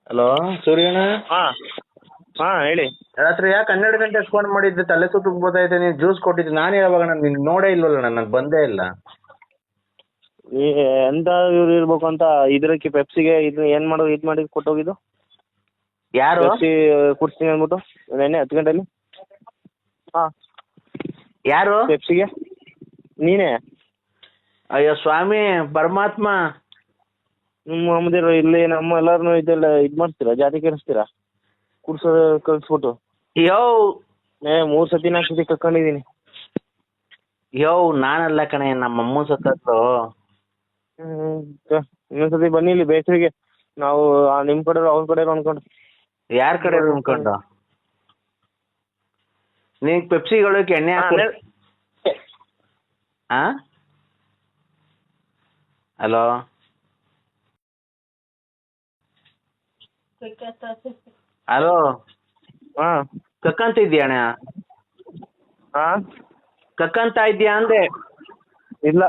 Hello ಸೂರ್ಯಣ್ಣ. ಹಾಂ ಹಾಂ ಹೇಳಿ. ರಾತ್ರಿ ಯಾಕೆ 12 ಗಂಟೆಗೆ ಫೋನ್ ಮಾಡಿದ್ದೆ? ತಲೆ ಸುತ್ತು ಬೋದಾಯ್ತು. ನೀನು ಜ್ಯೂಸ್ ಕೊಟ್ಟಿದ್ದೆ, ನಾನು ಯಾವಾಗ ನಿನ್ ನೋಡೇ ಇಲ್ವಲ್ಲ, ನಾನು ಬಂದೇ ಇಲ್ಲ. ಈ ಎಂತ ಇವ್ರು ಇರ್ಬೇಕು ಅಂತ ಇದಕ್ಕೆ ಪೆಪ್ಸಿಗೆ ಇದು ಏನು ಮಾಡೋದು, ಇದು ಮಾಡಿ ಕೊಟ್ಟೋಗಿದ್ದು ಯಾರು? ಪೆಪ್ಸಿ ಕುಡ್ಸ್ತೀನಿ ಅಂದ್ಬಿಟ್ಟು ನೆನ್ನೆ 10 ಗಂಟೆಲಿ. ಹಾಂ ಯಾರು? ಪೆಪ್ಸಿಗೆ ನೀನೇ. ಅಯ್ಯೋ ಸ್ವಾಮಿ ಪರಮಾತ್ಮ. ನಿಮ್ಮ ಅಮ್ಮದಿರು ಇಲ್ಲಿ ನಮ್ಮ ಎಲ್ಲರನ್ನೂ ಇದೆಲ್ಲ ಇದು ಮಾಡ್ತೀರಾ, ಜಾತಿ ಕೆಡಿಸ್ತೀರಾ ಕುಡ್ಸೋದು ಕಳಿಸ್ಬಿಟ್ಟು. ಯೋ 3 ಸತಿ 4 ಸತಿ ಕರ್ಕೊಂಡಿದ್ದೀನಿ. ಯೋ ನಾನಲ್ಲ ಕಣೆ, ನಮ್ಮ ಅಮ್ಮ ಸತ್ತದ್ದು. ಇನ್ನೊಂದ್ಸತಿ ಬನ್ನಿ ಇಲ್ಲಿ ಬೇಕರಿಗೆ, ನಾವು ನಿಮ್ಮ ಕಡೆಯವ್ರು ಅವ್ರ ಕಡೆಯವ್ರು ಅನ್ಕೊಂಡು. ಯಾರ ಕಡೆ ಅನ್ಕೊಂಡು? ನೀನ್ ಪೆಪ್ಸಿಗಳಿಗೆ ಎಣ್ಣೆ ಹಾಕಿ. ಆ ಹಲೋ ಹಲೋ ಹಾಂ ಕಕ್ಕಂತ ಇದೆಯಾ ಅಣ್ಣ? ಹಾಂ ಕಕ್ಕಂತ ಇದೆಯಾ ಅಂದೆ. ಇಲ್ಲ.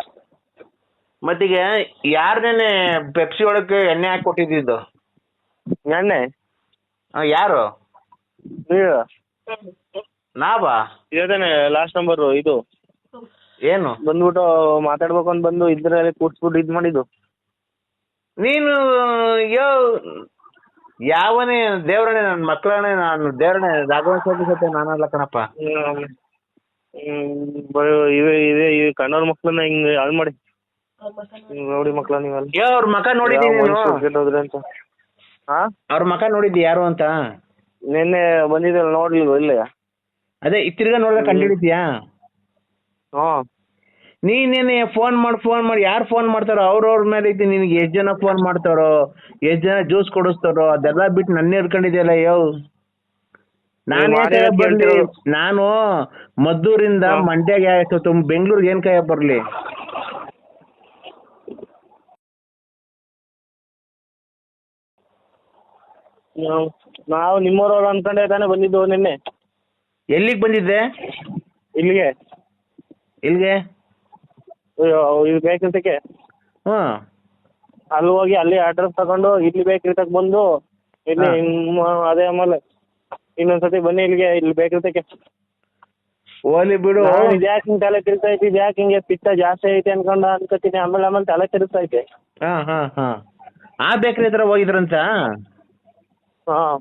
ಮತ್ತೀಗ ಯಾರನ್ನೇ ಪೆಪ್ಸಿ ಒಳಗೆ ಎಣ್ಣೆ ಹಾಕಿ ಕೊಟ್ಟಿದ್ದು? ಎಣ್ಣೆ ಯಾರು? ನೀವು ನಾವಾ? ಇದೇನೆ ಲಾಸ್ಟ್ ನಂಬರು ಇದು ಏನು ಬಂದ್ಬಿಟ್ಟು ಮಾತಾಡ್ಬೇಕು ಅಂತ ಬಂದು ಇದ್ರಲ್ಲಿ ಕೂಡ್ಸ್ಬಿಟ್ಟು ಇದು ಮಾಡಿದ್ದು. ನೀನು ಯಾವನೇ ದೇವ್ರನೇ, ನನ್ನ ಮಕ್ಕಳನೇ, ನಾನು ದೇವ್ರನೇ ರಾಘವೇಂದ್ರ ಸತ್ಯ ನಾನಲ್ಲ ಕಣಪ್ಪ. ಇವೇ ಇವೆ ಈ ಕಣ್ಣವ್ರ ಮಕ್ಳನ್ನ ಹಿಂಗೆ ಹಾಳು ಮಾಡಿ ನೋಡಿ ಮಕ್ಳ ನೀವಲ್ಲ. ಅವ್ರ ಮಕ ನೋಡಿದ್ದೀನಿ ಹೋದ್ರಿ ಅಂತ. ಹಾಂ ಅವ್ರ ಮಕ ನೋಡಿದ್ದಿ ಯಾರು ಅಂತ? ನಿನ್ನೆ ಬಂದಿದ್ದಲ್ಲ ನೋಡ್ಲಿಲ್ವ ಇಲ್ಲೇ? ಅದೇ ತಿರ್ಗಾ ನೋಡಿದ್ರೆ ಕಂಡಿಡಿದ್ಯಾ? ಹಾಂ ನೀನೇನೆ ಫೋನ್ ಮಾಡಿ ಯಾರು ಫೋನ್ ಮಾಡ್ತಾರೋ ಅವ್ರವ್ರ ಮೇಲೆ ಐತಿ. ನಿನಗೆ ಎಷ್ಟು ಜನ ಫೋನ್ ಮಾಡ್ತಾರೋ, ಎಷ್ಟು ಜನ ಜ್ಯೂಸ್ ಕೊಡಿಸ್ತಾರೋ, ಅದೆಲ್ಲ ಬಿಟ್ಟು ನನ್ನೇ ಹಿಡ್ಕೊಂಡಿದ್ಯಲ್ಲ. ನಾನೇ ಬರ್ಲಿ, ನಾನು ಮದ್ದೂರಿಂದ ಮಂಡ್ಯಗೆ ಬೆಂಗಳೂರಿಗೆ ಏನ್ ಕಾಯ ಬರ್ಲಿ? ನಾವು ನಿಮ್ಮವ್ರವ್ರು ಅನ್ಕೊಂಡೆ ತಾನೇ ಬಂದಿದ್ದು ನಿನ್ನೆ. ಎಲ್ಲಿಗೆ ಬಂದಿದ್ದೆ? ಇಲ್ಲಿಗೆ ಇದು ಬೇಕಂತಕ್ಕೆ. ಅಲ್ಲಿ ಹೋಗಿ ಅಲ್ಲಿ ಅಡ್ರೆಸ್ ತಗೊಂಡು ಇಲ್ಲಿ ಬೇಕ್ರಿ ತಕ್ ಬಂದು ಇಲ್ಲಿ ಅದೇ ಆಮೇಲೆ ಇನ್ನೊಂದ್ಸತಿ ಬನ್ನಿ ಇಲ್ಲಿಗೆ, ಇಲ್ಲಿ ಬೇಕಂತಕ್ಕೆ. ಓಲಿ ಬಿಡು. ಇದ್ಯಾಕೆ ಹಿಂಗೆ ತಲೆ ತಿರುಗ್ತೈತಿ, ಇದ್ಯಾಕೆ ಹಿಂಗೆ ಪಿತ್ತ ಜಾಸ್ತಿ ಐತೆ ಅನ್ಕೋತೀನಿ. ಆಮೇಲೆ ತಲೆ ತಿರುಗ್ತೈತೆ. ಆ ಬೇಕ್ರಿ ಹತ್ರ ಹೋಗಿದ್ರಂತ? ಹಾಂ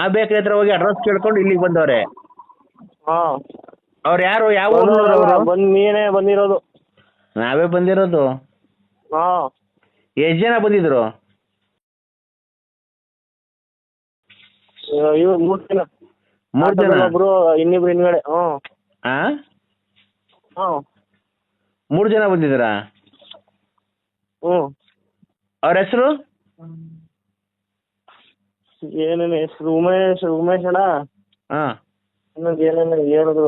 ಆ ಬೇಕ್ರಿ ಹತ್ರ ಹೋಗಿ ಅಡ್ರೆಸ್ ಕೇಳ್ಕೊಂಡು ಇಲ್ಲಿಗೆ ಬಂದವ್ರೆ. ಹಾಂ ಅವ್ರು ಯಾರು? ಯಾವ ಊರು? ನೀನೇ ಬಂದಿರೋದು? ನಾವೇ ಬಂದಿರೋದು. ಹಾಂ ಎಷ್ಟು ಜನ ಬಂದಿದ್ರು? ಇವ್ರು 3 ಜನ. 3 ಜನ? ಒಬ್ರು ಇನ್ನಿಬ್ರು ಹಿಂದ್ಗಡೆ. ಹಾಂ 3 ಜನ ಬಂದಿದ್ದೀರಾ? ಅವ್ರ ಹೆಸರು ಏನೇನು ಹೆಸರು? ಉಮೇಶ್ ಅಣ್ಣ. ಹಾಂ ಇನ್ನೊಂದು ಏನೇನು ಹೇಳಿದ್ರು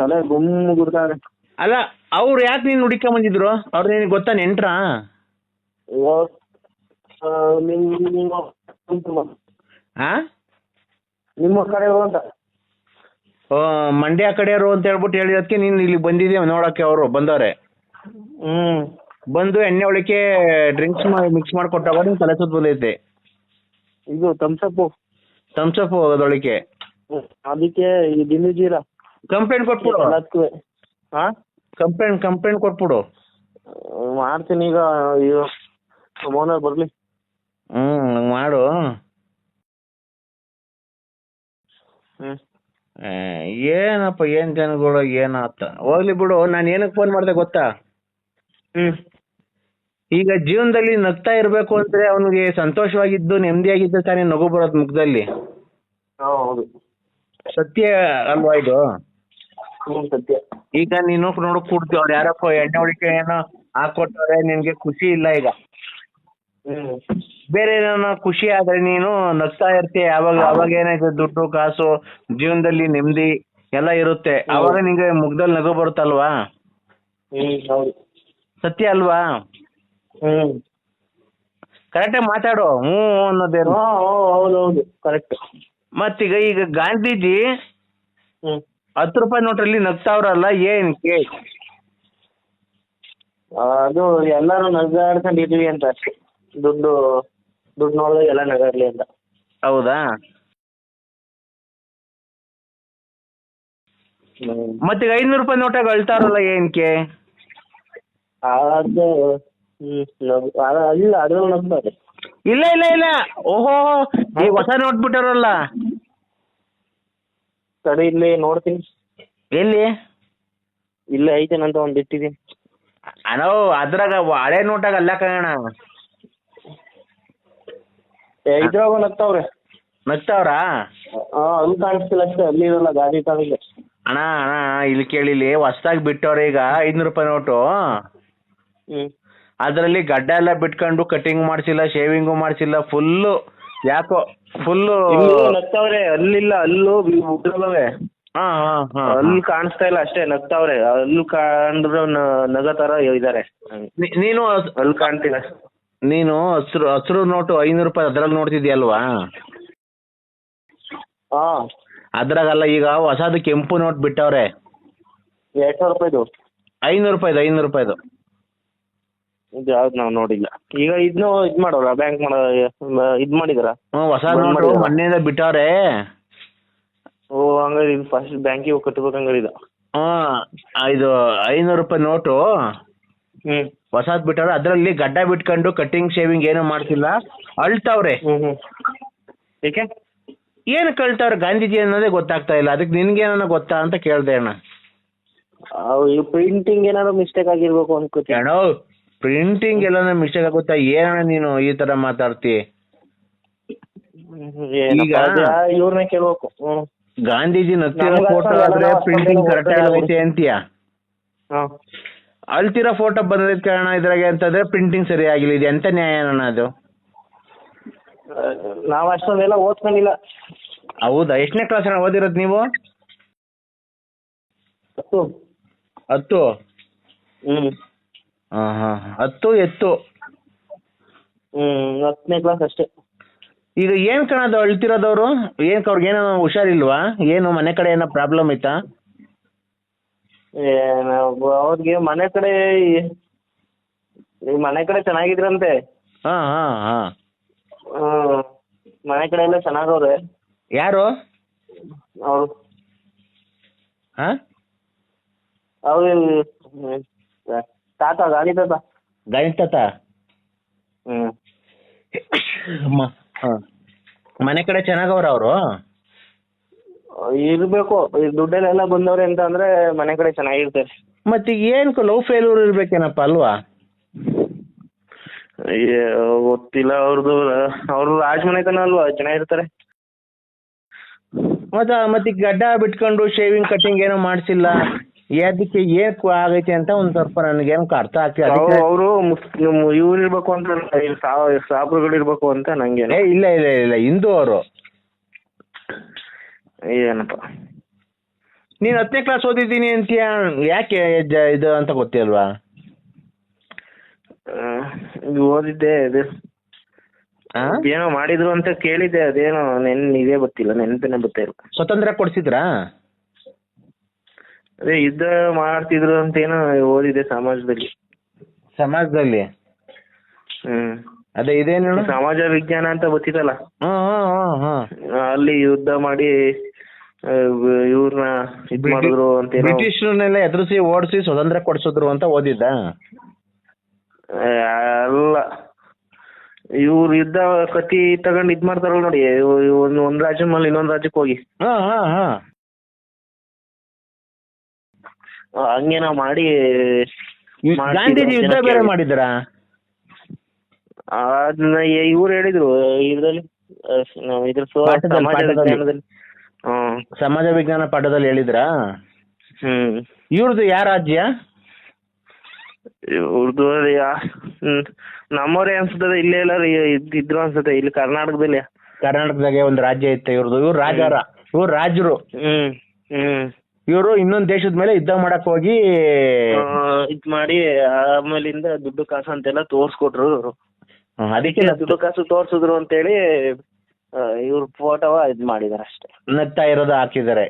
ತಲೆ ಗುಮ್ಮ ಗುಡ್ತಾರೆ. ಅಲ್ಲ ಅವ್ರು ಯಾಕೆ ನೀನು ಹುಡುಕ ಬಂದಿದ್ರು? ಅವ್ರು ನಿನಗೆ ಗೊತ್ತಾ, ನೆಂಟ್ರಾ? ನಿಮ್ಮ ಕಡೆಯವರು ಅಂತ. ಮಂಡ್ಯ ಕಡೆಯವರು ಅಂತ ಹೇಳ್ಬಿಟ್ಟು ಹೇಳಿದಕ್ಕೆ ನೀನು ಇಲ್ಲಿ ಬಂದಿದ್ದೀಯ ನೋಡೋಕ್ಕೆ. ಅವರು ಬಂದವ್ರೆ. ಬಂದು ಎಣ್ಣೆ ಒಳಕ್ಕೆ ಡ್ರಿಂಕ್ಸ್ ಮಿಕ್ಸ್ ಮಾಡಿ ಕೊಟ್ಟಾಗ ನೀನು ತಲೆ ಸುತ್ತ ಬಂದೈತೆ. ಇದು ಥಮ್ಸಪ್ ಅದೊಳಕ್ಕೆ. ಅದಕ್ಕೆ ಈ ದಿಲ್ಲಿ ಜೀರಾ ಕಂಪ್ಲೇಂಟ್ ಕೊಟ್ಬಿಡು. ಹಾಂ ಕಂಪ್ಲೇಂಟ್ ಕೊಟ್ಬಿಡು. ಮಾಡ್ತೀನಿ ಈಗ. ಓನರ್ ಬರಲಿ. ಮಾಡು. ಏನಪ್ಪ ಏನು ಜನಗಳು ಏನಾತ ಹೋಗ್ಲಿ ಬಿಡು. ನಾನು ಏನಕ್ಕೆ ಫೋನ್ ಮಾಡಿದೆ ಗೊತ್ತಾ? ಈಗ ಜೀವನದಲ್ಲಿ ನಗ್ತಾ ಇರಬೇಕು ಅಂದ್ರೆ ಅವನಿಗೆ ಸಂತೋಷವಾಗಿದ್ದು ನೆಮ್ಮದಿಯಾಗಿದ್ದು ತಾನೇ ನಗು ಬರೋದು ಮುಖದಲ್ಲಿ. ಹೌದು ಸತ್ಯ ಅಲ್ವಾ ಇದು? ಸತ್ಯ. ಈಗ ನೀನು ನೋಡು ಕೂಡ್ತೀವಿ, ಅವ್ರು ಯಾರಪ್ಪ ಎಣ್ಣೆ ಹೊಡಿಕೆ ಏನೋ ಹಾಕೊಟ್ಟವ್ರೆ, ನಿನ್ಗೆ ಖುಷಿ ಇಲ್ಲ. ಈಗ ಬೇರೆ ಏನೋ ಖುಷಿ ಆದ್ರೆ ನೀನು ನಗ್ತಾ ಇರ್ತೀಯ. ಅವಾಗ ಏನಾಯ್ತು, ದುಡ್ಡು ಕಾಸು ಜೀವನದಲ್ಲಿ ನೆಮ್ಮದಿ ಎಲ್ಲ ಇರುತ್ತೆ. ಅವಾಗ ನಿಂಗೆ ಮುಖದಲ್ಲಿ ನಗು ಬರುತ್ತಲ್ವಾ? ಸತ್ಯ ಅಲ್ವಾ? ಕರೆಕ್ಟಾಗಿ ಮಾತಾಡು. ಅನ್ನೋದೇನು? ಹೌದೌದು ಕರೆಕ್ಟ್. ಮತ್ತೀಗ ಗಾಂಧೀಜಿ 10 ರೂಪಾಯಿ ನೋಟಲ್ಲಿ ನಗ್ತಾವ್ರಲ್ಲ, ಏನಕ್ಕೆ? ಅದು ಎಲ್ಲರೂ ನಗಾಡ್ಕೊಂಡಿದ್ವಿ ಅಂತ ಅಷ್ಟೇ. ದುಡ್ಡು ದುಡ್ಡು ನೋಡಿದಾಗ ಎಲ್ಲ ನಗಾಡ್ಲಿ ಅಂತ. ಹೌದಾ? ಮತ್ತೀಗ 500 ರೂಪಾಯಿ ನೋಟಾಗ ಅಳ್ತಾರಲ್ಲ ಏನಕ್ಕೆ? ಅದು ಇಲ್ಲ ಅದ್ರಲ್ಲಿ ನಗ್ತಾರೆ. ಇಲ್ಲ ಇಲ್ಲ ಇಲ್ಲ, ಓಹೋ, ಈಗ ಹೊಸ ನೋಟ್ ಬಿಟ್ಟಾರಲ್ಲ. ತಡಿ ಇಲ್ಲಿ ನೋಡ್ತೀನಿ. ಎಲ್ಲಿ? ಇಲ್ಲೇ ಐತೇನಂತ ಒಂದು ಇಟ್ಟಿದ್ದೀನಿ. ಅನೋ ಅದ್ರಾಗ ಹಳೆ ನೋಟಾಗ ಅಲ್ಲ ಕಣ. ಇದ್ರಾಗ ನಗ್ತಾವ್ರೆ. ನಗ್ತಾವ್ರಾ? ಅಲ್ಲಿ ಕಾಣಿಸ್ತಿಲ್ಲ ಅಷ್ಟೇ, ಅಲ್ಲಿ ಇರಲ್ಲ ಗಾಡಿ ಕಾಣಿಗೆ. ಅಣ್ಣ ಅಣ್ಣ ಇಲ್ಲಿ ಕೇಳಿಲಿ, ಹೊಸ್ದಾಗಿ ಬಿಟ್ಟವ್ರೆ ಈಗ 500 ರೂಪಾಯಿ ನೋಟು. ಅದರಲ್ಲಿ ಗಡ್ಡ ಎಲ್ಲ ಬಿಟ್ಕೊಂಡು ಕಟಿಂಗ್ ಮಾಡ್ಸಿಲ್ಲ, ಶೇವಿಂಗು ಮಾಡ್ಸಿಲ್ಲ, ಫುಲ್ಲು ಯಾಕೋ ಫುಲ್ಲು ನಗ್ತಾವ್ರೆ. ಅಲ್ಲಿಲ್ಲ, ಅಲ್ಲೂ ಉದ್ರಲ್ಲವೆ. ಅಲ್ಲಿ ಕಾಣಿಸ್ತಾ ಇಲ್ಲ ಅಷ್ಟೇ, ನಗ್ತಾವ್ರೆ. ಅಲ್ಲಿ ಕಂಡ್ರು ನಗ ತರ ಇದಾರೆ. ನೀನು ಅಲ್ಲಿ ಕಾಣ್ತಿಲ್ಲ. ನೀನು ಹಸ್ರು ನೋಟು 500 ರೂಪಾಯಿ ಅದ್ರಲ್ಲಿ ನೋಡ್ತಿದ್ಯಲ್ವಾ? ಅದ್ರಾಗಲ್ಲ, ಈಗ ಹೊಸದು ಕೆಂಪು ನೋಟ್ ಬಿಟ್ಟವ್ರೆ. 2,000 ರೂಪಾಯಿದು? 500 ರೂಪಾಯಿದು, 500 ರೂಪಾಯಿದು. ಇದು ಯಾವ್ದು ನಾವು ನೋಡಿಲ್ಲ. ಈಗ ಇದನ್ನು ಇದು ಮಾಡೋರ, ಬ್ಯಾಂಕ್ ಮಾಡೋ ಇದು ಮಾಡಿದಾರ? ಹೊಸ ನೋಟು ಮೊನ್ನೆಯಿಂದ ಬಿಟ್ಟವ್ರೆ. ಓ ಹಂಗಾರೆ ಇದು ಫಸ್ಟ್ ಬ್ಯಾಂಕಿಗೆ ಹೋಗಿ ಕಟ್ಬೇಕು ಹಂಗಾರೆ ಇದು. ಇದು 500 ರೂಪಾಯಿ ನೋಟು ಹೊಸದ್ ಬಿಟ್ಟವ್ರೆ. ಅದರಲ್ಲಿ ಗಡ್ಡ ಬಿಟ್ಕೊಂಡು ಕಟಿಂಗ್ ಶೇವಿಂಗ್ ಏನೂ ಮಾಡ್ತಿಲ್ಲ, ಅಳ್ತಾವ್ರೆ. ಏಕೆ ಏನು ಕಳ್ತಾವ್ರೆ? ಗಾಂಧೀಜಿ ಅನ್ನೋದೇ ಗೊತ್ತಾಗ್ತಾ ಇಲ್ಲ. ಅದಕ್ಕೆ ನಿನ್ಗೆ ಏನಾರ ಗೊತ್ತಾ ಅಂತ ಕೇಳ್ದೆ ಅಣ್ಣ. ಪ್ರಿಂಟಿಂಗ್ ಏನಾದ್ರು ಮಿಸ್ಟೇಕ್ ಆಗಿರ್ಬೇಕು ಅನ್ಕೋತೀನಿ. ಅಣ್ಣ ಪ್ರಿಂಟಿಂಗ್ ಎಲ್ಲ ಮಿಸ್ಟೇಕ್ ಆಗುತ್ತಾ? ಏನಣ್ಣ ನೀನು ಈ ತರ ಮಾತಾಡ್ತಿ? ಈಗ ಇವ್ರನ್ನೇ ಕೇಳ್ಬೇಕು. ಗಾಂಧೀಜಿ ನಗ್ತಿರೋ ಫೋಟೋ ಆದ್ರೆ ಪ್ರಿಂಟಿಂಗ್ ಕರೆಕ್ಟ್ ಆಗೈತೆ ಅಂತೀಯ. ಅಳ್ತಿರೋ ಫೋಟೋ ಬಂದೈತೆ ಕಾರಣ ಇದ್ರಾಗೆ ಅಂತಂದ್ರೆ ಪ್ರಿಂಟಿಂಗ್ ಸರಿ ಆಗಿಲ್ಲ. ಇದು ಎಂತ ನ್ಯಾಯ ಅಣ್ಣ ಅದು? ನಾವು ಅಷ್ಟೊಂದೆಲ್ಲ ಓದ್ಕೊಂಡಿಲ್ಲ. ಹೌದಾ? ಎಷ್ಟನೇ ಕ್ಲಾಸ್ ಅಣ್ಣ ಓದಿರೋದು ನೀವು? 10. ಹಾಂ 10 ಎತ್ತು. 10ನೇ ಕ್ಲಾಸ್ ಅಷ್ಟೇ. ಈಗ ಏನು ಕಣದು ಅಳ್ತಿರೋದವ್ರು? ಏನಕ್ಕೆ ಅವ್ರಿಗೆ ಏನೋ ಹುಷಾರಿಲ್ವಾ? ಏನು ಮನೆ ಕಡೆ ಏನೋ ಪ್ರಾಬ್ಲಮ್ ಐತಾ? ಅವ್ರಿಗೆ ಮನೆ ಕಡೆ ಚೆನ್ನಾಗಿದ್ರಂತೆ. ಹಾಂ ಮನೆ ಕಡೆ ಎಲ್ಲ ಚೆನ್ನಾಗವ್ರೆ. ಯಾರು ಅವರು? ಅವರು ತಾತ, ಗಾಳಿ ತಾತ. ಗಾಳಿ ತಾತ? ಮನೆ ಕಡೆ ಚೆನ್ನಾಗವ್ರ ಅವರು? ಇರ್ಬೇಕು, ದುಡ್ಡಲ್ಲೆಲ್ಲ ಬಂದವ್ರೆ ಅಂತ ಅಂದ್ರೆ ಮನೆ ಕಡೆ ಚೆನ್ನಾಗಿರ್ತಾರೆ. ಮತ್ತೆ ಏನು ಲವ್ ಫೇಲ್ಯೂರ್ ಇರ್ಬೇಕೇನಪ್ಪ ಅಲ್ವಾ? ಗೊತ್ತಿಲ್ಲ ಅವ್ರದ್ದು. ಅವ್ರು ರಾಜಮನೆತನ ಅಲ್ವಾ, ಚೆನ್ನಾಗಿರ್ತಾರೆ. ಮತ್ತೆ ಗಡ್ಡ ಬಿಟ್ಕೊಂಡು ಶೇವಿಂಗ್ ಕಟಿಂಗ್ ಏನೋ ಮಾಡ್ಸಿಲ್ಲ, ಅದಕ್ಕೆ ಏನ್ ಆಗೈತೆ ಅಂತ ಒಂದ್ ಸ್ವಲ್ಪ ನನಗೇನು ಅರ್ಥ ಆಗ್ತಿಲ್ಲ. ಅವರು ಇವ್ರು ಇರ್ಬೇಕು ಅಂತ, ಸಾಬ್ರುಗಳು ಇರ್ಬೇಕು ಅಂತ ನಂಗೆ. ಇಲ್ಲ ಇಲ್ಲ ಇಲ್ಲ, ಹಿಂದೂ ಅವರು. ಏನಪ್ಪ ನೀನ್ 10ನೇ ಕ್ಲಾಸ್ ಓದಿದ್ದೀನಿ ಅಂತೀಯ, ಯಾಕೆ ಇದು ಅಂತ ಗೊತ್ತಿಲ್ವಾ? ಓದಿದ್ದೆ, ಅದು ಏನೋ ಮಾಡಿದ್ರು ಅಂತ ಕೇಳಿದ್ದೆ. ಅದೇನೋ ಇದೇ ಗೊತ್ತಿಲ್ಲ, ನೆನಪಿನ ಗೊತ್ತಿಲ್ಲ. ಸ್ವತಂತ್ರ ಕೊಡ್ಸಿದ್ರಾ? ಅದೇ ಯುದ್ಧ ಮಾಡ್ತಿದ್ರು ಅಂತ ಏನೋ ಓದಿದೆ ಸಮಾಜದಲ್ಲಿ. ಅದೇ ಇದೇನು ಸಮಾಜ ವಿಜ್ಞಾನ ಅಂತ ಗೊತ್ತಿತ್ತಲ್ಲ, ಅಲ್ಲಿ ಯುದ್ಧ ಮಾಡಿ ಇವ್ರನ್ನ ಇದ್ ಮಾಡಿದ್ರು ಅಂತ. ಬ್ರಿಟಿಷರನ್ನೆಲ್ಲ ಎದುರಿಸಿ ಓಡಿಸಿ ಸ್ವತಂತ್ರ ಕೊಡ್ಸಿದ್ರು ಅಂತ ಓದಿದ್ದ? ಅಲ್ಲ, ಇವ್ರು ಯುದ್ಧ ಕತ್ತಿ ತಗೊಂಡು ಇದ್ ಮಾಡ್ತಾರಲ್ಲ ನೋಡಿ, ಒಂದ್ ರಾಜ್ಯ ಮೇಲೆ ಇನ್ನೊಂದ್ ರಾಜ್ಯಕ್ಕೆ ಹೋಗಿ ಹಂಗೆ ನಾವು ಮಾಡಿ. ಗಾಂಧೀಜಿ ಯುದ್ಧ ಬೇರೆ ಮಾಡಿದ್ರ? ಅದನ್ನ ಇವ್ರು ಹೇಳಿದ್ರು ಇದ್ರಲ್ಲಿ, ಸಮಾಜ ವಿಜ್ಞಾನ ಪಾಠದಲ್ಲಿ ಹೇಳಿದ್ರಾ? ಇವ್ರದ್ದು ಯಾವ ರಾಜ್ಯ? ಇವ್ರದ್ದು ನಮ್ಮವ್ರೆ ಅನ್ಸುತ್ತದೆ. ಇಲ್ಲೇ ಎಲ್ಲ ಇದ್ರು ಅನ್ಸುತ್ತೆ, ಇಲ್ಲಿ ಕರ್ನಾಟಕದಲ್ಲಿ. ಕರ್ನಾಟಕದಾಗೆ ಒಂದು ರಾಜ್ಯ ಇತ್ತು ಇವ್ರದ್ದು. ಇವ್ರು ರಾಜಾರ, ಇವ್ರು ರಾಜರು. ಇವರು ಇನ್ನೊಂದ್ ದೇಶದ ಮೇಲೆ ಯುದ್ಧ ಮಾಡಕ್ ಹೋಗಿ ಇದ್ ಮಾಡಿ ಆಮೇಲಿಂದ ದುಡ್ಡು ಕಾಸು ಅಂತೆಲ್ಲ ತೋರ್ಸ್ಕೊಟ್ರು. ಅದಕ್ಕೆ ದುಡ್ಡು ಕಾಸು ತೋರ್ಸಿದ್ರು ಅಂತೇಳಿ ಇವ್ರ ಫೋಟೋವ ಇದ್ ಮಾಡಿದಾರೆ ಅಷ್ಟೇ. ನಗ್ತಾ ಇರೋದು ಹಾಕಿದ್ದಾರೆ.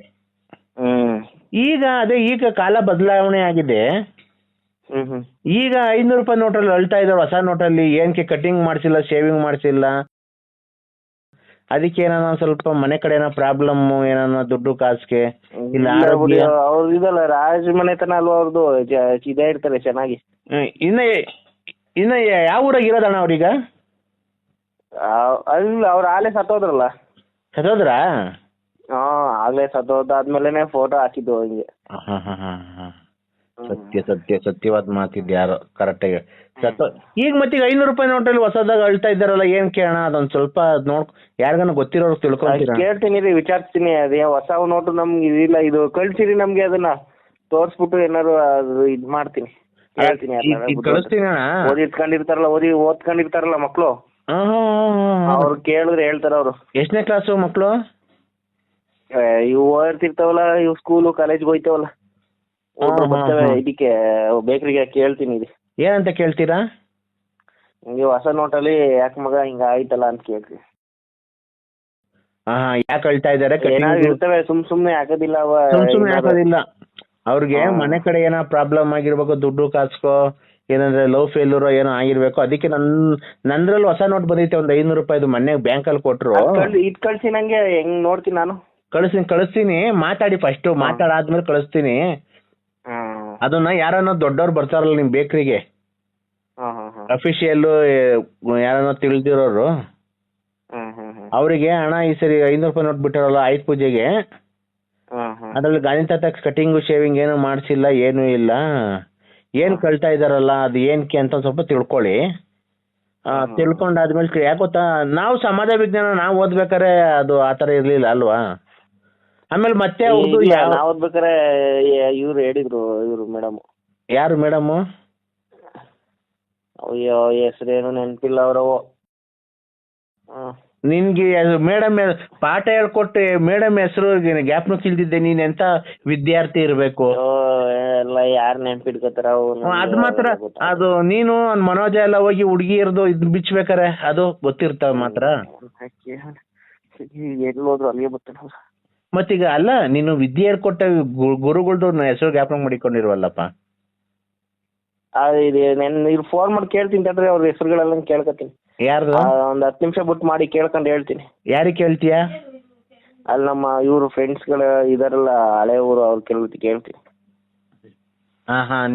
ಈಗ ಕಾಲ ಬದಲಾವಣೆ ಆಗಿದೆ. ಈಗ 500 ರೂಪಾಯಿ ನೋಟಲ್ಲಿ ಅಳ್ತಾ ಇದ್ದಾರೆ. ಹೊಸ ನೋಟಲ್ಲಿ ಏನಕ್ಕೆ ಕಟಿಂಗ್ ಮಾಡ್ಸಿಲ್ಲ, ಶೇವಿಂಗ್ ಮಾಡ್ಸಿಲ್ಲ, ಅದಕ್ಕೆ ಏನಾನ ಸ್ವಲ್ಪ ಮನೆ ಕಡೆ ಏನೋ ಪ್ರಾಬ್ಲಮ್ ಏನಾನ ದುಡ್ಡು ಕಾಸಿಗೆ ಇಲ್ಲ ಆರೋಗ್ಯ ಅವ್ರು ಇದಲ್ಲ ರಾಜ್ ಮನೆತನ ಅಲ್ವಾ ಅವ್ರದ್ದು ಇದೇ ಇರ್ತಾರೆ ಚೆನ್ನಾಗಿ. ಇನ್ನ ಇನ್ನ ಯಾವ ಊರಾಗ ಇರೋದಣ್ಣ ಅವ್ರೀಗ? ಅಲ್ಲ ಅವ್ರು ಆಲೇ ಸತ್ತೋದ್ರಲ್ಲ. ಸತ್ತೋದ್ರಾ? ಆಗ್ಲೇ ಸತ್ತೋದಾದ್ಮೇಲೆ ಫೋಟೋ ಹಾಕಿದ್ದು ಹಿಂಗೆ. ಸತ್ಯವಾದ ಮಾತಿದ್ದು ಯಾರೋ ಕರೆಕ್ಟಾಗಿ ಈಗ ಮತ್ತೀಗ 500 ರೂಪಾಯಿ ನೋಟಲ್ಲಿ ಹೊಸದಾಗ ಅಳ್ತಾ ಇದ್ದಾರಲ್ಲ, ಏನ್ ಕೇಳೋಣ ಅದೊಂದು ಸ್ವಲ್ಪ ನೋಡ್ ಯಾರಿಗಾನ ಗೊತ್ತಿರೋರು ತಿಳ್ಕೊಂತೀರಾ? ಕೇಳ್ತೀನಿ ರೀ, ವಿಚಾರಿಸ್ತೀನಿ. ಅದೇ ಹೊಸ ನೋಟು ನಮ್ಗೆ ಇದಿಲ್ಲ, ಇದು ಕಳ್ಸಿರಿ ನಮ್ಗೆ, ಅದನ್ನ ತೋರ್ಸ್ಬಿಟ್ಟು ಏನಾರು ಅದು ಇದ್ ಮಾಡ್ತೀನಿ, ಹೇಳ್ತೀನಿ. ಕಳಿಸ್ತೀನಿ ಓದ್ಕೊಂಡಿರ್ತಾರಲ್ಲ ಮಕ್ಳು, ಅವ್ರು ಕೇಳಿದ್ರೆ ಹೇಳ್ತಾರ. ಅವ್ರು ಎಷ್ಟನೇ ಕ್ಲಾಸು ಮಕ್ಳು? ಇವು ಓದ್ತಿರ್ತಾವಲ್ಲ, ಇವು ಸ್ಕೂಲು ಕಾಲೇಜ್ಗೆ ಹೋಯ್ತಾವಲ್ಲ, ಬರ್ತವೆ. ಇದಕ್ಕೆ ಬೇಕ್ರಿಗೆ ಕೇಳ್ತೀನಿ. ಇದು ಏನಂತ ಕೇಳ್ತೀರಾ? ಹಿಂಗೆ ಹೊಸ ನೋಟಲ್ಲಿ ಯಾಕೆ ಮಗ ಹಿಂಗ ಆಯ್ತಲ್ಲ ಅಂತ ಕೇಳ್ತೀನಿ. ಯಾಕೆ ಹೇಳ್ತಾ ಇದಾರೆ? ಇರ್ತವೆ, ಸುಮ್ನೆ ಹಾಕೋದಿಲ್ಲ. ಸುಮ್ನೆ ಹಾಕೋದಿಲ್ಲ. ಅವ್ರಿಗೆ ಮನೆ ಕಡೆ ಏನೋ ಪ್ರಾಬ್ಲಮ್ ಆಗಿರ್ಬೇಕು, ದುಡ್ಡು ಕಾಸ್ಕೋ ಏನಂದ್ರೆ ಲವ್ ಫೇಲ್ಯೂರ್ ಏನೋ ಆಗಿರ್ಬೇಕು. ಅದಕ್ಕೆ ನಂದ್ರಲ್ಲಿ ಹೊಸ ನೋಟ್ ಬಂದೈತೆ ಒಂದು 500 ರೂಪಾಯಿದು, ಮೊನ್ನೆ ಬ್ಯಾಂಕಲ್ಲಿ ಕೊಟ್ರು. ಇದ್ ಕಳ್ಸಿ ನಂಗೆ, ಹೆಂಗ್ ನೋಡ್ತೀನಿ ನಾನು. ಕಳಿಸ್ತೀನಿ. ಮಾತಾಡಿ ಫಸ್ಟ್, ಮಾತಾಡಾದ್ಮೇಲೆ ಕಳಿಸ್ತೀನಿ. ಅದನ್ನ ಯಾರನ್ನ ದೊಡ್ಡವ್ರು ಬರ್ತಾರಲ್ಲ ನಿಮ್ ಬೇಕ್ರಿಗೆ, ಅಫಿಷಿಯಲ್ ಯಾರನ್ನ ತಿಳಿದಿರೋರು, ಅವರಿಗೆ ಹಣ ಈ ಸರಿ 500 ರೂಪಾಯಿ ನೋಟ್ ಬಿಟ್ಟಾರಲ್ಲ ಆಯುಧ ಪೂಜೆಗೆ, ಅದ್ರಲ್ಲಿ ಗಾಂಧಿ ತಾತ ಕಟಿಂಗು ಶೇವಿಂಗ್ ಏನು ಮಾಡ್ಸಿಲ್ಲ, ಏನು ಇಲ್ಲ, ಏನ್ ಕಳ್ತಾ ಇದಾರಲ್ಲ ಅದು ಏನಕ್ಕೆ ಅಂತ ಸ್ವಲ್ಪ ತಿಳ್ಕೊಳ್ಳಿ. ತಿಳ್ಕೊಂಡಾದ್ಮೇಲೆ ಯಾಕೆ ಗೊತ್ತಾ, ನಾವು ಸಮಾಜ ವಿಜ್ಞಾನ ನಾವು ಓದ್ಬೇಕಾರೆ ಅದು ಆತರ ಇರ್ಲಿಲ್ಲ ಅಲ್ವಾ. ಆಮೇಲೆ ಮತ್ತೆ ಅವ್ರದ್ದು ಓದ್ಬೇಕಾರೆ ಇವ್ರು ಹೇಳಿದ್ರು, ಇವ್ರು ಮೇಡಮ್. ಯಾರು ಮೇಡಮ್? ಅಯ್ಯೋ ಹೆಸರೇನು ನೆನಪಿಲ್ಲ ಅವರವು. ನಿನ್ಗೆ ಮೇಡಮ್ ಪಾಠ ಹೇಳ್ಕೊಟ್ಟು ಮೇಡಮ್ ಹೆಸರು ಜ್ಞಾಪನಕ್ಕೆ ಇಲ್ದಿದ್ದೆ, ನೀನ್ ಎಂತ ವಿದ್ಯಾರ್ಥಿ ಇರ್ಬೇಕು? ಎಲ್ಲ ಯಾರು ನೆನ್ಪಿಟ್ಕೋತಾರ? ಅದ್ ಮಾತ್ರ ಅದು ನೀನು ಮನೋಜ ಎಲ್ಲ ಹೋಗಿ ಹುಡುಗಿ ಇರ್ದು ಇದ್ ಬಿಚ್ಬೇಕಾರೆ ಅದು ಗೊತ್ತಿರ್ತಾವ ಮಾತ್ರ. ಎಲ್ಲಿ ಹೋದ್ರು ಅಲ್ಲಿಗೆ ಬರ್ತಾನ. ಮತ್ತೀಗ ಅಲ್ಲ, ನೀನು ವಿದ್ಯೆ ಹೇಳ್ಕೊಟ್ಟ ಗುರುಗಳ್ದು ಹೆಸರು ಜ್ಞಾಪನ ಮಾಡಿಕೊಂಡಿರುವಲ್ಲಪ್ಪ. ಇವ್ರು ಫೋನ್ ಮಾಡಿ ಕೇಳ್ತೀನಿ ತಡ್ರಿ, ಅವ್ರ ಹೆಸರುಗಳೆಲ್ಲ ಕೇಳ್ಕೊತೀನಿ. ಯಾರ್ದು? ಒಂದ್ 10 ನಿಮಿಷ ಬಿಟ್ಟು ಮಾಡಿ ಕೇಳ್ಕೊಂಡು ಹೇಳ್ತೀನಿ. ಯಾರಿಗೆ ಕೇಳ್ತೀಯಾ? ಅಲ್ಲಿ ನಮ್ಮ ಇವ್ರು ಫ್ರೆಂಡ್ಸ್ಗಳು ಇದಾರಲ್ಲ ಹಳೆ ಊರು, ಅವ್ರು ಕೇಳ್ತೀನಿ.